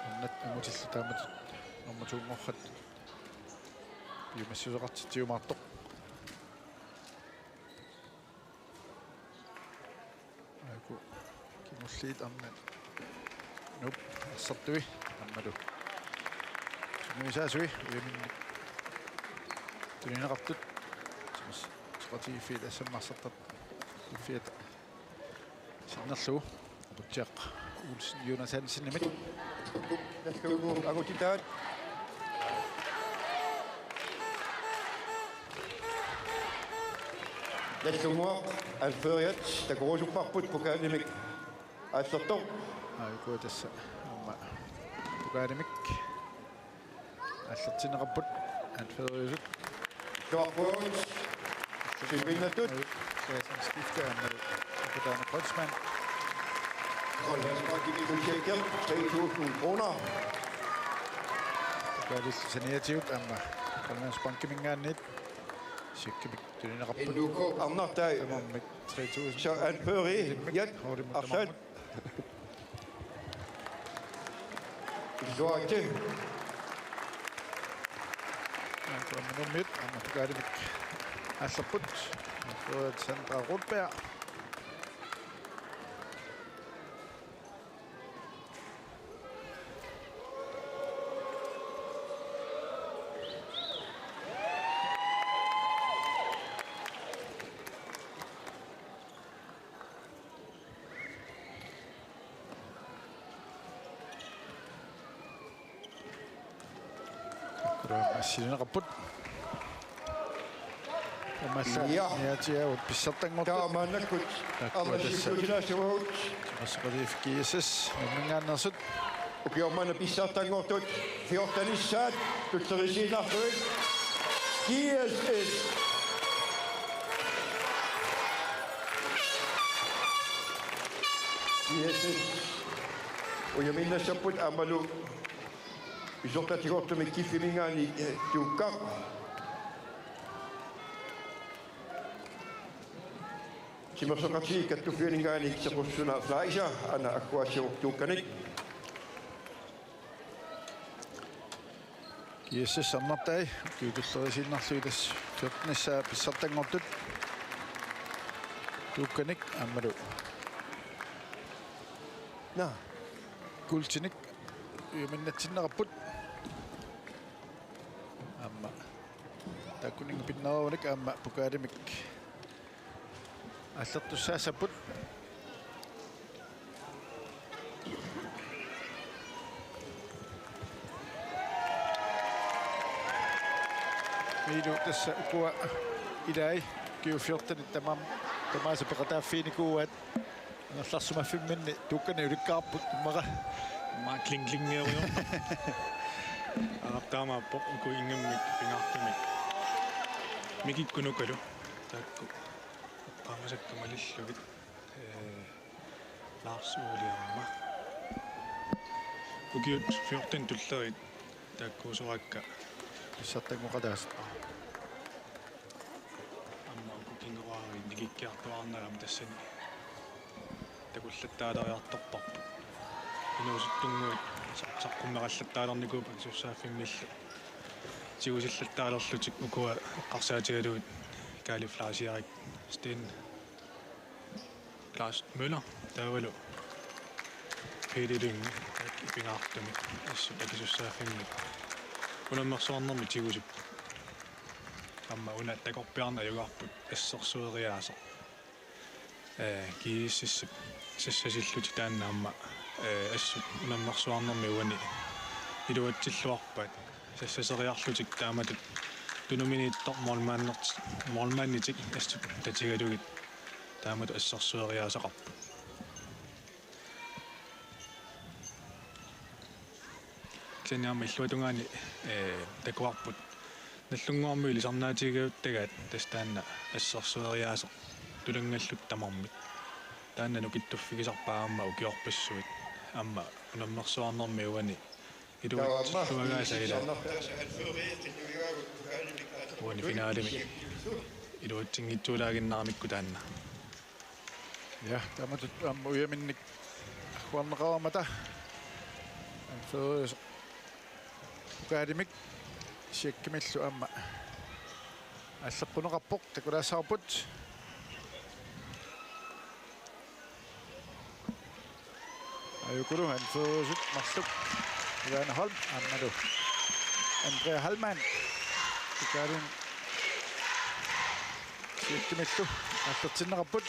annat angutillutaamat normatuungorrat piumassuseqartitiumaartoq aiku kimulliit arnat nup assartui ammalu sunguisaasui uyaminni tuninaqartut tiqatigifiit assammarsartat Fiat Sinnerlu Butjak Olsen Jonas Hansen i midt. Agutitat. Nästumua alferiat takurusuparput pukaanimik aallertor. Aiku tässä amma pukaanimik aallertineqarput alferiusut. Torpuut. Silminnatut. Som skifter med Bjarne Kreutzmann. Grønlandsbank i biblioteket, 3.000 kroner. Det gør det sanerativt, at Grønlandsbank i mingaanit. Sikkemik, det er en rapport. Nuko Amnartai. 3.000. Så anfører Jan Arsad. Så ikke. Man kommer nu midt, og man gør det med Asserput. Og Sandra Rotberg. Masih raput. Ja, Taamana kut. Alla sikulasivut. Masqalif kiisas mingaannersut. Ukiormana pissartangortut 14 issaat tutserisiinartuit. Kiises. Kiises. Uyaminnassaput amalu isortatigortumi kiffimingaani tuukkaq. Simasokati kattufianingaani sequssuna flaisa ana akkuassiortuukkanik. Kiises sammartai kiutullerisiinarluitas 14 pissartangortut tuukkanik ammalu Na kultinik yumannatsinneraput amma takuning pinnaruunik amma pukaalimik аллертуссаасаппут миду тасса укуа илай киуфиортани тамааса пекатааффиникууат налларсума 5 минни туккани уликкаарпут мара ма клинглингеруйо аптама поку ингэммик пингартимик микиккунукалу таакку qamasakkamalilluгит Lars Uliamma ukiut 14 tullerit taakkuusorakka issartangoqataast amma ukingeruarit nikikkiartuarnagam tassani takullattaalaariartorparpu inuusuttunguit saqqummaqallattaalarnikuupa sussaaffimmillu tigusillattaalerlutik ukua eqqarsaatigaluut kaaliflaasiarik Sten Klaas Møller taavalu Peter Lyng ipingaartumi akisussaaffimmi unammersuarnermi tigusup amma una takorpiarna yugarput assersueriaasa kiississip sassasilluti taanna amma assut unammersuarnermi uani iluatsilluarpat sassaseriarlutik taamatut tunuminiittor mormaannitik assut tatigalugit taamat assersueriaasaqarpu tlaniarma illuatungaani takuarput nallunguarmuili sarnaatigaguttagaat tastaanna assersueriaaseq tulungallut tamarmit taanna nukittuffigisarpaamma ukiorpassuit amma unammersuarnermi uani iluatsilluagaasagila uani finaalimi iluatsinngitsuulaaginnarmikku taanna ja taamatut amma uyaminnik huarneqaramata anferius ukaalimik siakkimillu amma аллерпунеқарпоқ такулаассаарпут аюкулу анферусут марлук Ivana Holm аммалу Andrea Hallmann tukaalun siakkimillu аллертиннеқарпут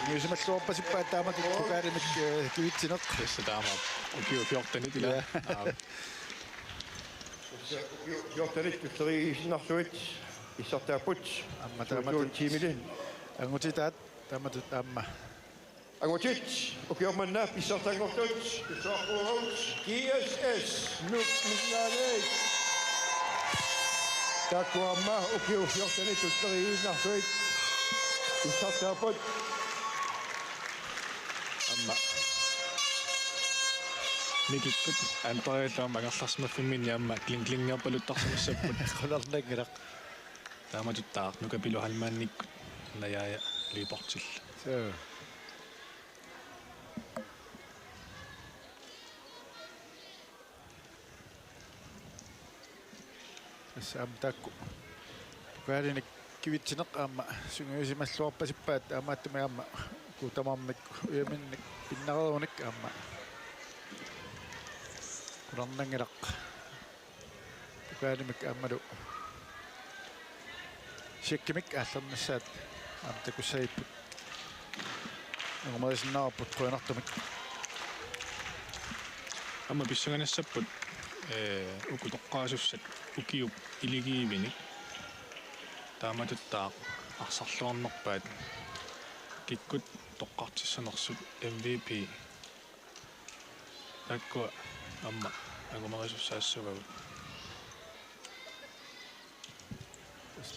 Ньюсималлуорпасиппаат таамат tukaalimik кивитсинеқ tässä taama ukiukiortanit ila Johtarit tuseriisinarsuit issartaaput amma taamatut tiimilin angutitaat taamatut amma angutit ukiormannaap issartangortut tussaarpuuraut GSS nuknaaleit taakkuamma ukiufiortanit tuseriisinarsuit issartaaput amma mikikkut antarilluam angerlarsmaffimin yaamma klingklingerpaluttarsumissapput qularnangilaq taamatuttaa nukapilu halmaannikkut najaaya liiportill so sam takku kaalinik kivitsineq aamma sunguisimalluarpasippaat aamaattumi aamma kutamarmik uyaminnik pinnarerunik aamma qularnangilaq tukaalimik aammalu siakkimik aallernissaat aam takussaipput ngomarisinnaarput quinartumik amma pissanganassapput uku toqqaasussat ukiup iligiivinik taamatuttaa arsarluarnerpaat kikkut toqqartissanersut MVP akkua amma angumarisussaassugagut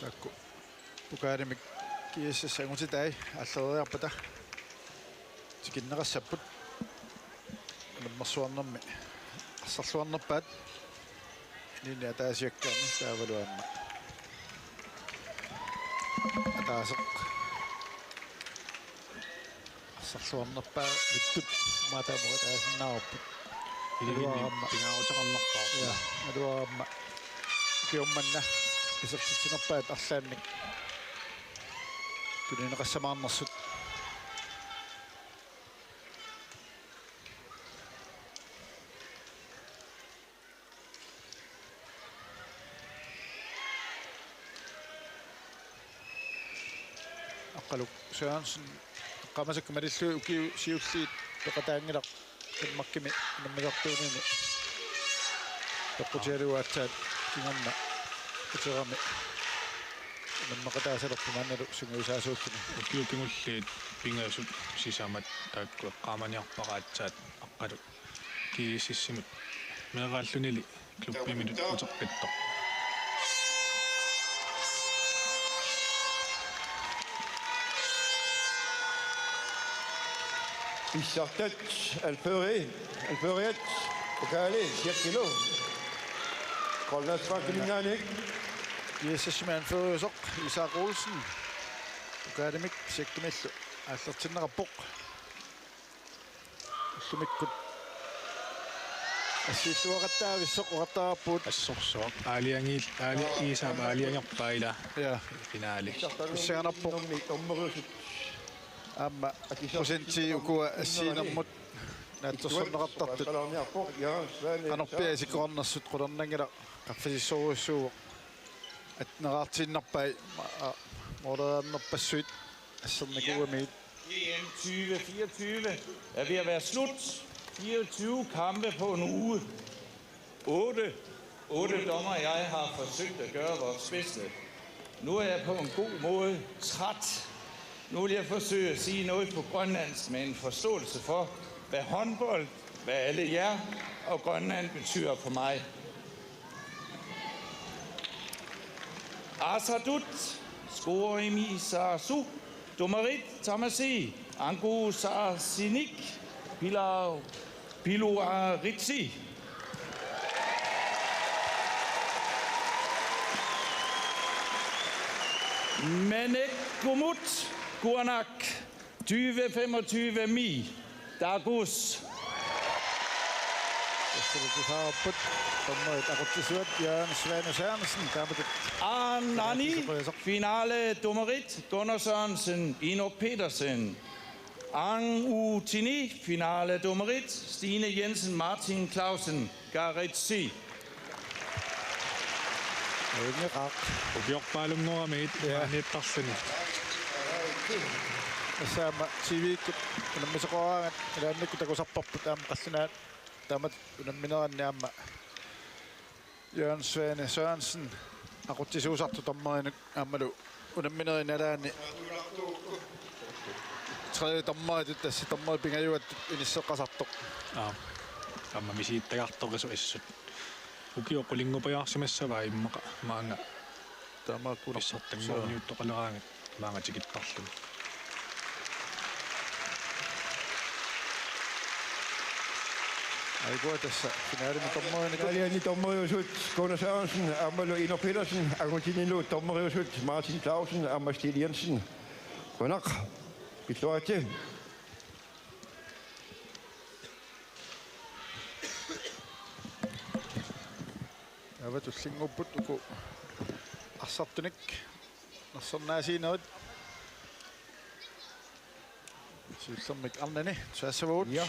takku tukaalimik kiissassa angutitai alleriarpata tikinneqassapput nammersuarnermi arsarluarnerpaat nini ataasiakkaani taavaluamma ataaseq arsarluarnerpaa vittut maataamuqa taasinnaarput iliginni pingaarutaqarnerpaa ja aluaamma kiummanna isertitsinerpaat arlaannik tulineqassamaarnersut aqaluk Sørensen qamasakkamalillu ukiu siulliit peqataangilaq kimmakkimi nammigartuunini peqqutialuaatsaat kinganna uterami наммакатаасалерпумаанналу сунгуусаасууттуни укиукингуллиит пингаасут сисамат таакку эққааманиарпараатсаат аққалу кииссимут меэрааллунили клуббиминут утерпиттор Pissartat, alføret, pokale, 6 kilo. Koldasvankninganik. Kiississimään føresoq Isak Olsen ukaalimik siakkimallu ааллертиннераппоқ уллумиккут ассииллуақаттаависсоқ уқартараппуут ассорсоо аалиангил аали иисаама аалиангерпаила я финаали иссаганарпоқ аама просенти укуа ассиинермут наатсорнеқартартут канорпиасиккорнерсут қулернангила qaffisissoruissuuq atneraartinnarpai modernnerpassuit assernikuumiit EM 2024 er ved at være slut. 24 kampe på en uge. 8 dommer og jeg har forsøgt at gøre vores bedste. Nu er jeg på en god måde træt. Nu vil jeg forsøge at sige noget på grønlandsk med en forståelse for, hvad håndbold, hvad alle jer og Grønland betyder for mig. Asadut, Skoimi Sasu, Domarit Tamasi, Angu Sarsinik, Pilua Ritsi. Menek Gumut, Guanak, 2025 Mi, Dagus. Nani, finale Domarit, Gunnar Sørensen, Inok Petersen. Utini, finale Domarit, Stine Jensen, Martin Clausen, Garitsi. Bjørkballumnora nettarluni. Asama TV unammisaqoraangat ilaannikku takusarparput aama qassinaat taamat unammineranniaama Jørgen Svane Sørensen aquttisuusartu tammarinuk aammalu unamminerinaalaani tredje tammaritut tassi tammari pingajuattut inisseqasartoq amma misiittagartorisu issut ukioqulingupajаарsimassavaa immaqa maanga taamaak issartanguuniuttoqaleraangat maangatikittarluni Aigo tässä finaalimi tommoinen. Finaalimi tommoinen Gunnar Sørensen, Amalu Inok Petersen, Argentinilu tommoinen Martin Clausen, Stine Jensen. Godnak. Pistoate. Avatu singupput uku assartunik. Nassarnaasiinoit. Sylsammik arnani tuassavut. Ja.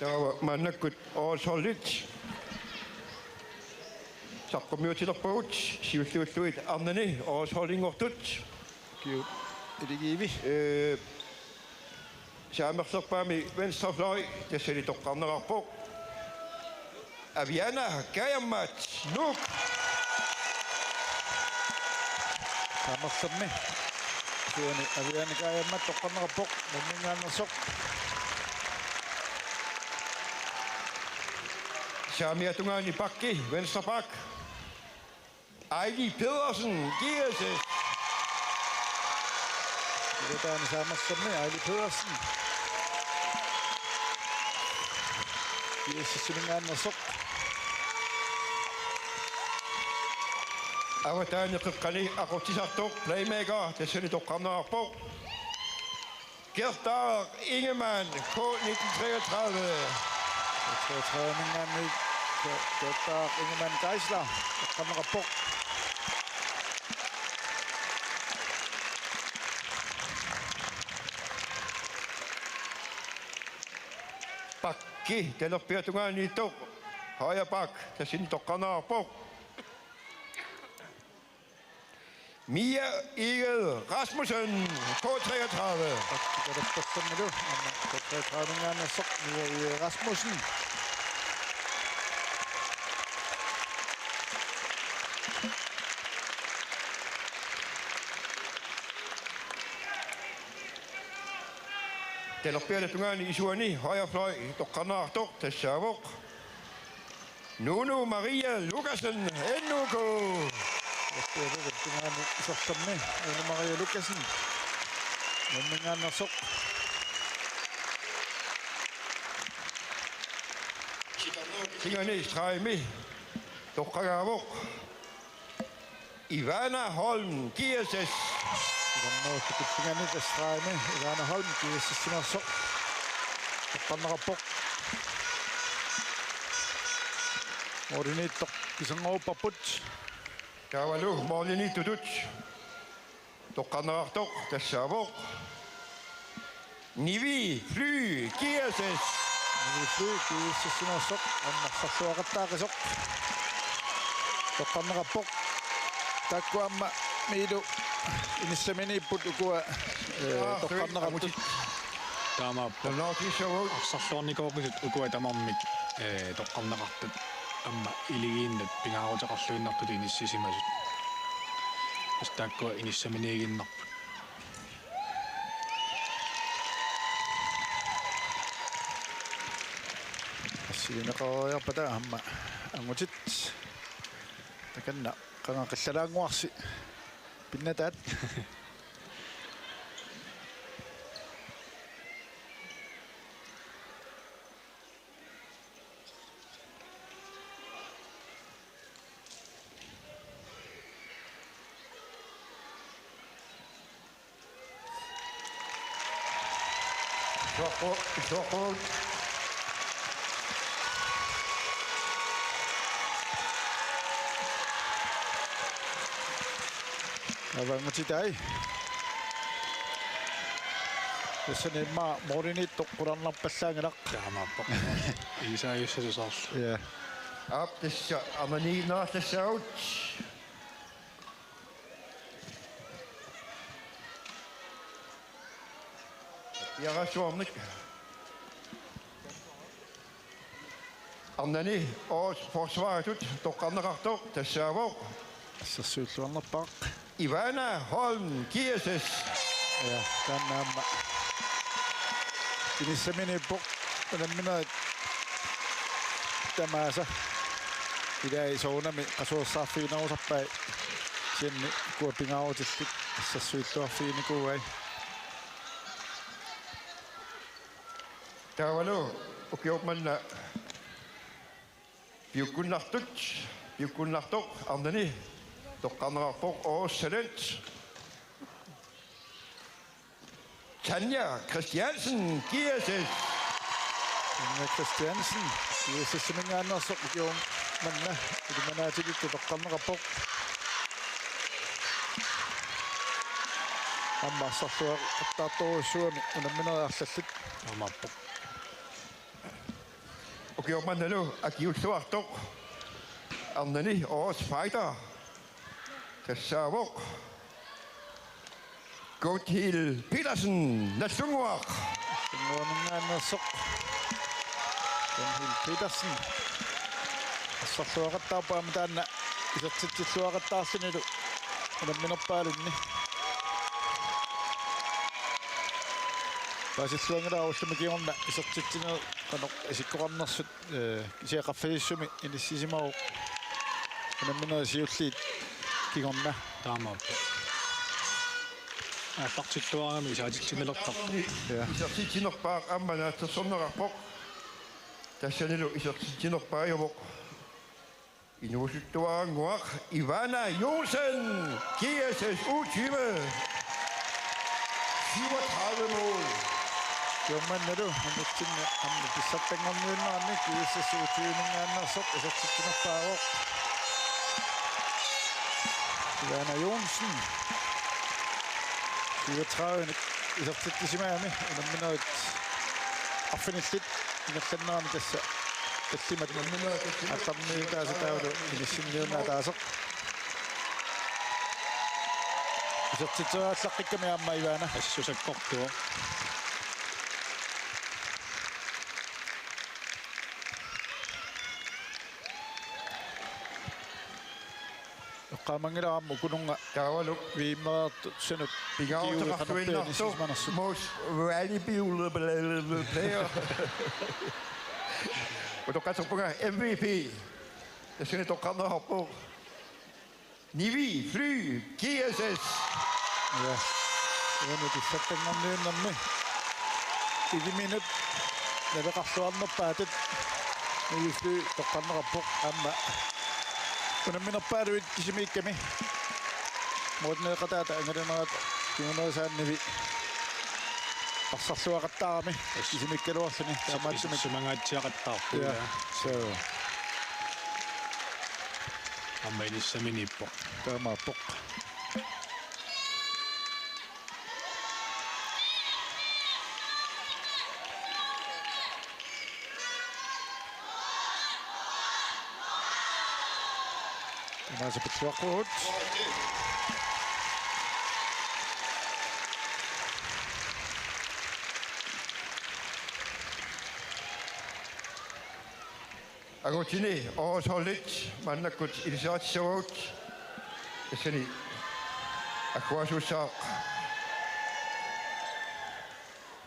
Der mannakkut årsholdet. Sakkomyutilerpuut, siulluulluit arnani årsholdingortut. Kiut idigivi. Saamerserpaami venstrefløj, tassali toqqarnerarpoq. Aviana Kajammat Nuk. Saamersermi. Suani Aviana Kajammat toqqarnerarpoq mummingaannersoq. Samiatungani Bakki, venstre bak. Ejli Pedersen, GSS. Det er en Saamersermi, Ejli Pedersen. GSS sumingaannersoq. Avataani qiqqali aquttisartoq playmaker tassali toqqarnerarpoq. Gertar Ingemann, K1933. 33 mingaanni Gertar Ingemann Geisler toqqarnerarpoq. Bakki, talerpiatungaani toq. Højre bak, tassali toqqarnerarpoq. Mia Eged Rasmussen, K33. K33 mingaannersoq Mia Eged Rasmussen. Atelorpialle tungani isuani højrefløj Dokkanartok Tessavok. Nuno Maria Lukasen NUK. Tungani isartammi Nuno Maria Lukasen. Nammingaannersok. Singani Straimi Dokkagavok. Ivana Holm GSS. Tungani Straimi Ivana Holm GSS Simarsok. Dokkanarapok. Morinittok kisangopaput. Kavalu Molini Tudut. Dokkanartok Tessavok. Nivi Fly GSS. Nivi Fly GSS Simarsok. Ammarsarluaqattaaqisok. Dokkanarapok. Takkuamma miidu inissaminiipput ukua Dokkanaraput. Taama sarluarnikoornisut ukua tamammik Dokkanarartut amma iligiinnat pingaarutaqarluinnartut inississimasut. Takkua inissaminiiginnarput. Assineqaruarpata amma angutit takanna qangaqillalaanguarsi pinnataat Sokol. avangutitai Tässä Morinit Kuranlappassaangelaq. Taamaappa. Isaayussasusaarlu. Ja. Aptissa amaniinaassasaut. Yarasuarnik. Arnani oos forsvaretut toqqarneqartoq tassaavoq. Sassuulluarnerpaaq. Ivana Holm GSS. Ja, tännaamma. Kinissaminiippoq talamminaa tamaasa. Idai sounami asuussaafiinausappai sinni kuopingautillit sassuulluarfiinikuuai. Tawalo ukiopmanna piukkunnartoq arnani toqqarneqarpoq oossalent. Tanja Christiansen GSS. Tanja Christiansen GSS simingaannersoq ukium manna ilimanaatilit toqqarneqarpoq. Amma sarluaq attaartoruussuami unammineriarlallit Taamaappa. Ukiopmannalu akiulluartoq arnani oos fighter tassaavoq. Gothil Petersen Natsunguaq. Nuamingaannersoq Gothil Petersen sarluaqattaarpaama taanna isertitsilluaqattaarlunilu unamminerpaalunni Pasisluangilaarullumikigorna isertitsineri qanoq isikkoqarnersut isiaqaffagissumi inissisimau unamminerisiulliit kigorna Taamaappa. Aallartilluarami isaatitsinnelertar. Isertitsinnerpaaq ammanaatsersornerarpoq. Tassanilu isertitsinnerpaajavuq. Inuusuttuaranguaq Ivana Jonsen GSS U20. 37 mål. Jommannalu annutsinna amma pissartangorniunnerani GSS U20-ningaannersoq isertitsinnerpaaroq. Ivana Jonsen 37 isertittisimaami unamminerit arfinillit ingerlannerami tassa tallimat алларниитаасатаулу илиссинниуннаатаасеқ исертитсерааллаққикками аама ивана ассусаккортуа qaamangila kununga Kaawaluk. viimma senut Pingautaqartuinnartu muus vaalipiulle player. Utoqatorpunga MVP. Tassuni toqqarnerarpu. Nivi fly GSS. Ja. Ja, tissattangarniunnarmi. 1 minut. Navaqarluarnerpaatat. Nivi fly toqqarnerarpoq amma. Unamminerpaaluit kisimiikkami. Muutneeqataata angalineraat kiunersaannivi. Qassarluaqattaarami kisimiikkaluarluni taamaattumik sumangaatsiaqattaarpu. Ja. So. Amma inissaminiippoq. Taamaappoq. Maasapitsuaqquut. Agutini ooshollit mannakut ilsaatsuut. Tassuni akkuasuussaaq.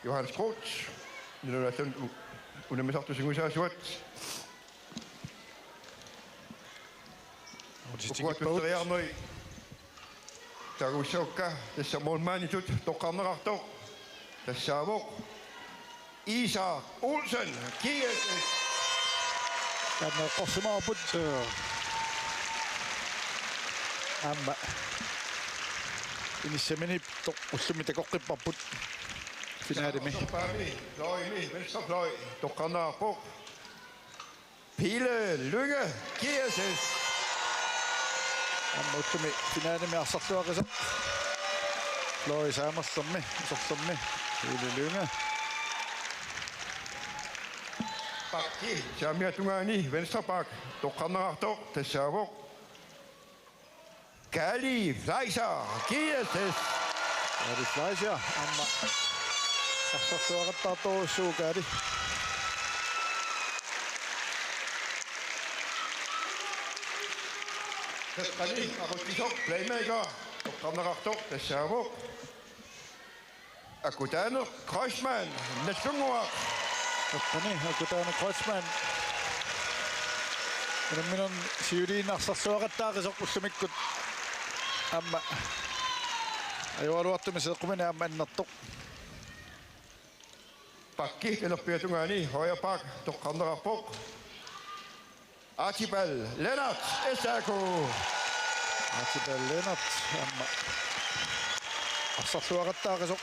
Johannes Kroot. Nilulatun unamisartusingusaasuat. Ukkuattuteriarnui taguussaukka tassa molmaanitut toqqarnerartoq tassaavuq Isak Olsen GSS. Tämä qossimaaput amma inissamini ullumita qoqqipparput finaalimi Loimi venstrefløj toqqarnerarpoq Pile Lynge GSS. amma ullumi finaalimi arsarluaqisa loi saamerlermi isorlermi ilulunga Bakki Samiatungaani venstreback toqqarnerartoq tassaavuq Kali Fleischer GSS. Kali Fleischer amma arsarluaqattaartoruussuukaali Tassani aquttisok playmaker toqqarnerartoq tassaavuq Akutaner Kreuzmann Nassungua. Tassani akutaner Kreuzmann minun siuliinnarsarluaqattaaqisoq ullumikkut amma ajualuartumisequmina amma annartoq Bakki Pelerpiatungaani højre bak toqqarnerarpoq Archibald Lennart Esako. Archibald Lennart amma arsarluaqattaaqisoq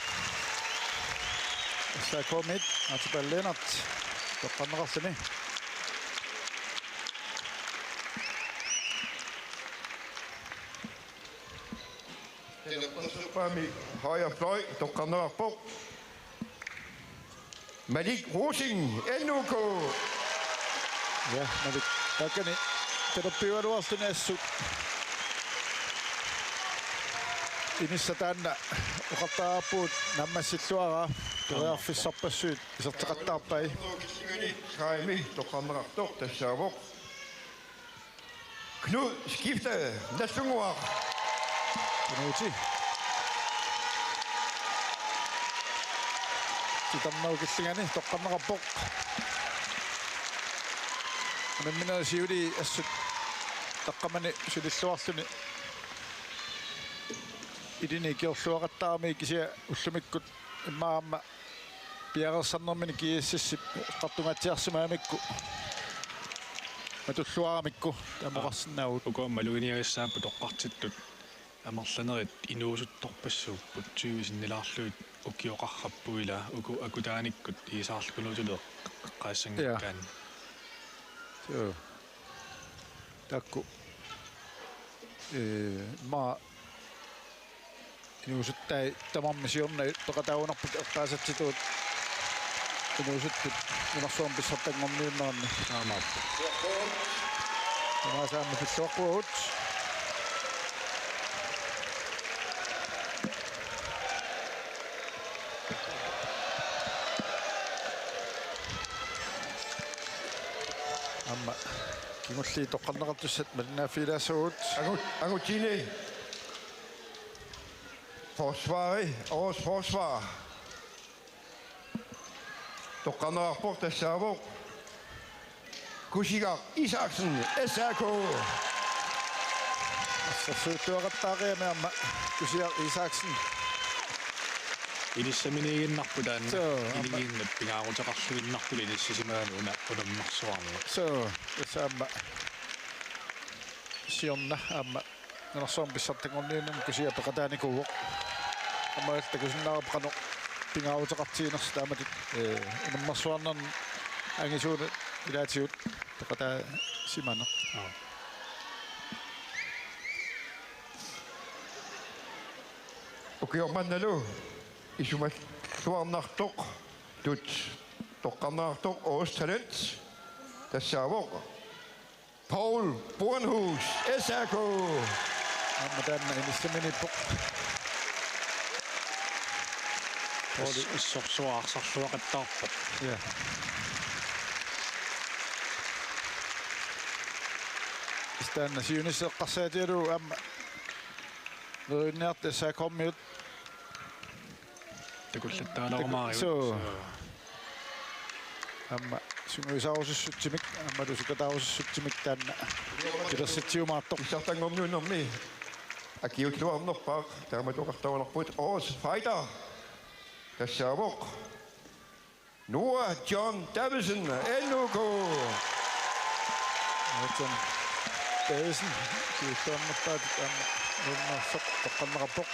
Esako mit Archibald Lennart toqqarnerarluni Pelerpiatungaani højre fløj toqqarnerarpoq Malik Rosing NUK. Ja, Malik takani terappiualuarluni assut inissa taanna uqartaappuut nammassilluaraa toriarfissarpassuut iserteqattaarpai Raimi toqqarnerartoq tassaavuq Knud Skifte Nassungua. Knuti Titammaukillingani toqqarnerarpoq Minna siuli assut taqqamani sulilluarluni idini kiorluaqattaarmi kisia ullumikkut immaamma piarersarnermini kiississip qartungatsiarsimaamikku matulluaramikku tamoqarsinnaavut ukoammaluiniarissaappu toqqartittut amerlanerit inuusuttorpassuupput tyyvisinnilaarluit ukioqarrappuila uku akutaanikkut iisaarlukulutule qaassangikkaan Joo. Takku ma inuusuttai tamammisionne toqataunarput eqqaasatsituut inuusuttut minarsuarpissartangorniunnaarni aamaappu maasaammi pissuaqquut amma Kingulli toqqarnaqartussat malnaafilaasugut. Angutini. Årets forsvar. Toqqarnaqarpoq tassaavoq. Kusigar Isaksen, SRK. Suuttuaqattaaqiami amma Kusigar Isaksen. Inissaminiginnarputaan iligiinnat pingaarutaqarluginnarpuli nissisimaanu unammarsuarmu. So, saamma sionna amma ngersoom pissartangorniinam Kusigar peqataanikuuq. Amma illakusinnaarapaqano pingaarutaqartiinersi taamatit unammarsuarnerni angisuuna ilaatigut peqataa simana. Ukiormannalu isumat tuarnartoq tut toqqarnaartoq årets talent tassaavoq Paul Bornhus SRK. Amma taanna inissaminippoq. Issorsuaarsarluaqattaarpat. Ja. Istaanna siunisseqqarsaatialu amma Neriinniart tassaaqormiut takullattaalaormaariut. So. Amma sunguisaarusussutsimik amma tusukataarusussutsimik taanna kilersitsiumaartoq. Pissartangorniunnermi akiutluarnerpaaq taamatuqartaunarput årets fighter tassaavoq Noah John Davidson NUK. John Davidson kiistaammerpaat amma nunnaarsoq toqqarnaqarpoq.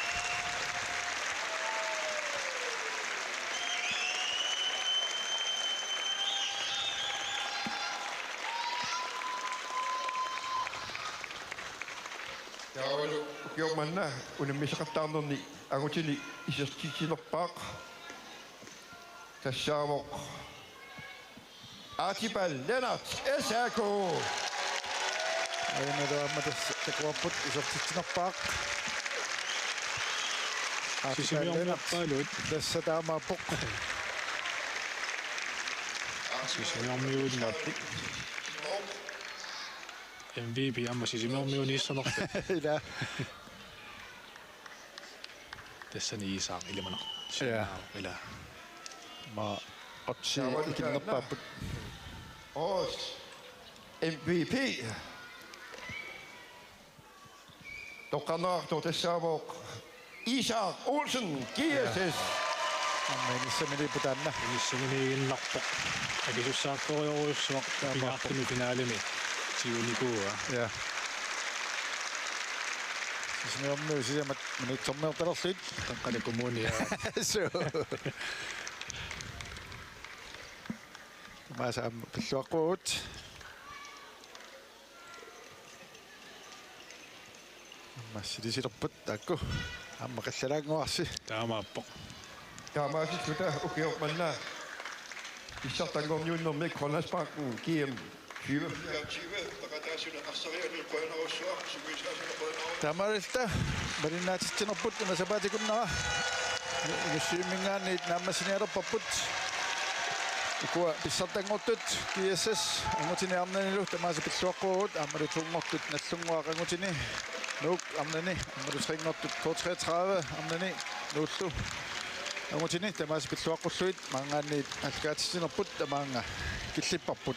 Ukiormanna unimmisaqattaarnerni agutini isertitsinerpaaq tassaavoq Archibald Lennart SRK. Aina amma takuapput isertitsinerpaaq. Sisimiormiarpaaluut tässä taamaappoq. Sisimiormiuunnaappi. MVP amma sisimiormiuniissanerpa. Ila. Tassani Iisaaq ilimana. Ja. Ila. Ma otsi ikinnerpaapput. Årets MVP. Toqqarnaartor tassaavoq Isak Olsen GSS. Amma inissaminiputanna. Inissaminiginnarpoq. Akisussaaqtoriorussuaq pingaartumi finaalimi. Siunikua. Ja. Sisimiormiu sisamat minitsormiortalerlit. Taqqalakumuuni. So. Ma saam pilluaqquut. Amma sidisilerput taakku. Amma qallalaanguarsi. Taamaappoq. Taamaasissuta ukiormanna issartangorniunnermi Grønlandsbanken GM 2024 paqataasuna arsarianul qoyanarussuaq suguisaasuna qoyanarus. Tamarilta marinnaatittinerput unasapaatikуннара. Nussiimingaanniit naammasinialerpapput. Ikua pissartangortut GSS angutiniarnanilu tamaasipilluaqquut aammalutungortut nallunguaq angutini. Nuuk amnani ammalutringortut K33 amnani nuullu. Angutini tamaasipilluaqqulluit maangaanniit alkaatissinerput tamaanga killipparput.